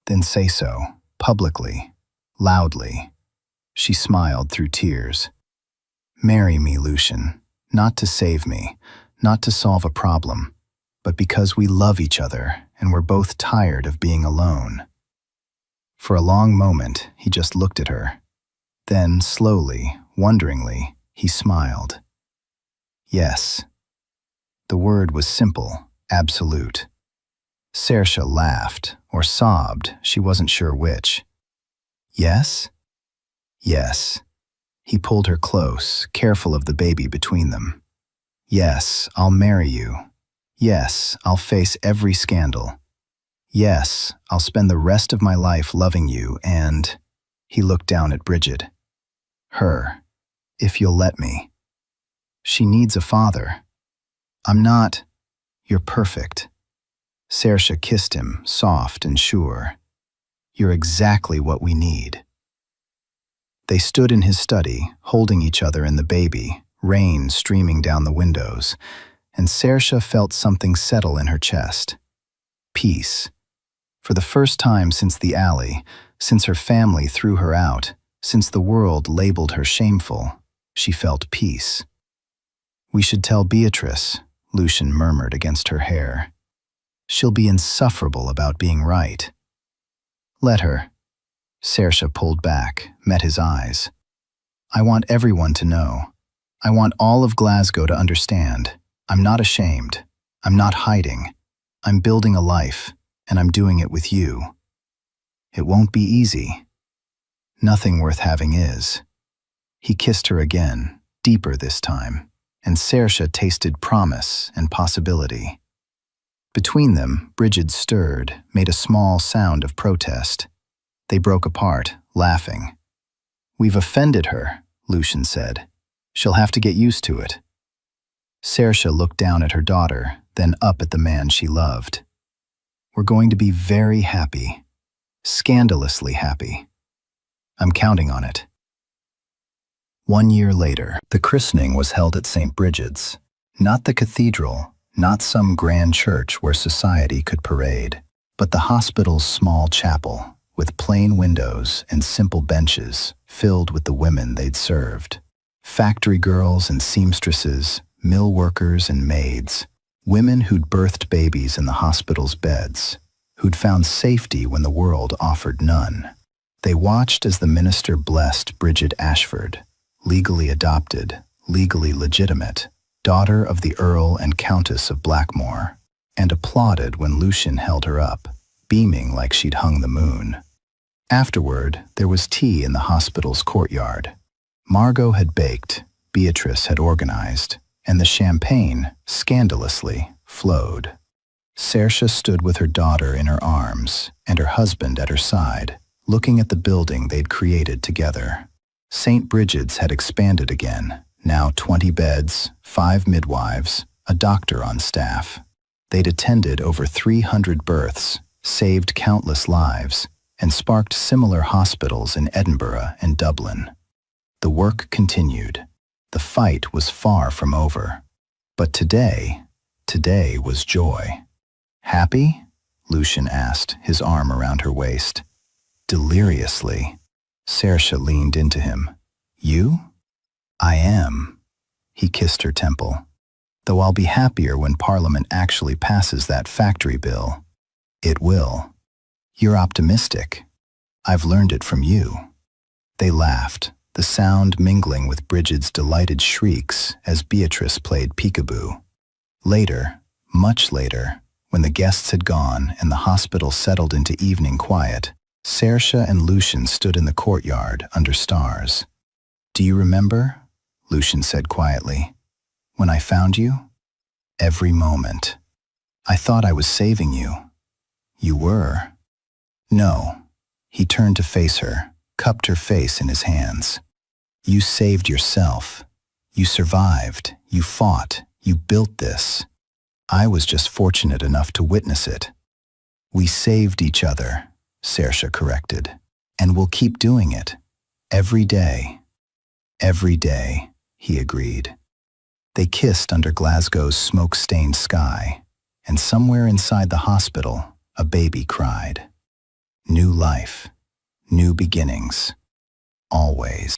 Then say so, publicly, loudly. She smiled through tears. Marry me, Lucian, not to save me, not to solve a problem, but because we love each other and we're both tired of being alone. For a long moment, he just looked at her. Then, slowly, wonderingly, he smiled. Yes. The word was simple, absolute. Saoirse laughed, or sobbed, she wasn't sure which. Yes? Yes. He pulled her close, careful of the baby between them. Yes, I'll marry you. Yes, I'll face every scandal. Yes, I'll spend the rest of my life loving you and— He looked down at Bridget. Her. If you'll let me. She needs a father. I'm not— You're perfect. Saoirse kissed him, soft and sure. You're exactly what we need. They stood in his study, holding each other and the baby, rain streaming down the windows, and Saoirse felt something settle in her chest. Peace. For the first time since the alley, since her family threw her out, since the world labeled her shameful, she felt peace. We should tell Beatrice, Lucian murmured against her hair. She'll be insufferable about being right. Let her. Saoirse pulled back, met his eyes. I want everyone to know. I want all of Glasgow to understand. I'm not ashamed. I'm not hiding. I'm building a life, and I'm doing it with you. It won't be easy. Nothing worth having is. He kissed her again, deeper this time, and Saoirse tasted promise and possibility. Between them, Bridget stirred, made a small sound of protest. They broke apart, laughing. We've offended her, Lucian said. She'll have to get used to it. Saoirse looked down at her daughter, then up at the man she loved. We're going to be very happy. Scandalously happy. I'm counting on it. 1 year later, the christening was held at St. Bridget's. Not the cathedral, not some grand church where society could parade, but the hospital's small chapel, with plain windows and simple benches filled with the women they'd served. Factory girls and seamstresses, mill workers and maids, women who'd birthed babies in the hospital's beds, who'd found safety when the world offered none. They watched as the minister blessed Bridget Ashford, legally adopted, legally legitimate, daughter of the Earl and Countess of Blackmore, and applauded when Lucian held her up, beaming like she'd hung the moon. Afterward, there was tea in the hospital's courtyard. Margot had baked, Beatrice had organized, and the champagne, scandalously, flowed. Saoirse stood with her daughter in her arms and her husband at her side, looking at the building they'd created together. St. Brigid's had expanded again, now 20 beds, 5 midwives, a doctor on staff. They'd attended over 300 births, saved countless lives, and sparked similar hospitals in Edinburgh and Dublin. The work continued. The fight was far from over. But today was joy. Happy? Lucian asked, his arm around her waist. Deliriously. Saoirse leaned into him. You? I am. He kissed her temple. Though I'll be happier when Parliament actually passes that factory bill. It will. You're optimistic. I've learned it from you. They laughed, the sound mingling with Brigid's delighted shrieks as Beatrice played peekaboo. Later, much later, when the guests had gone and the hospital settled into evening quiet, Saoirse and Lucian stood in the courtyard under stars. Do you remember? Lucian said quietly. When I found you? Every moment. I thought I was saving you. You were. No. He turned to face her, cupped her face in his hands. You saved yourself. You survived. You fought. You built this. I was just fortunate enough to witness it. We saved each other, Saoirse corrected, and we'll keep doing it. Every day. Every day, he agreed. They kissed under Glasgow's smoke-stained sky, and somewhere inside the hospital, a baby cried. New life, new beginnings, always.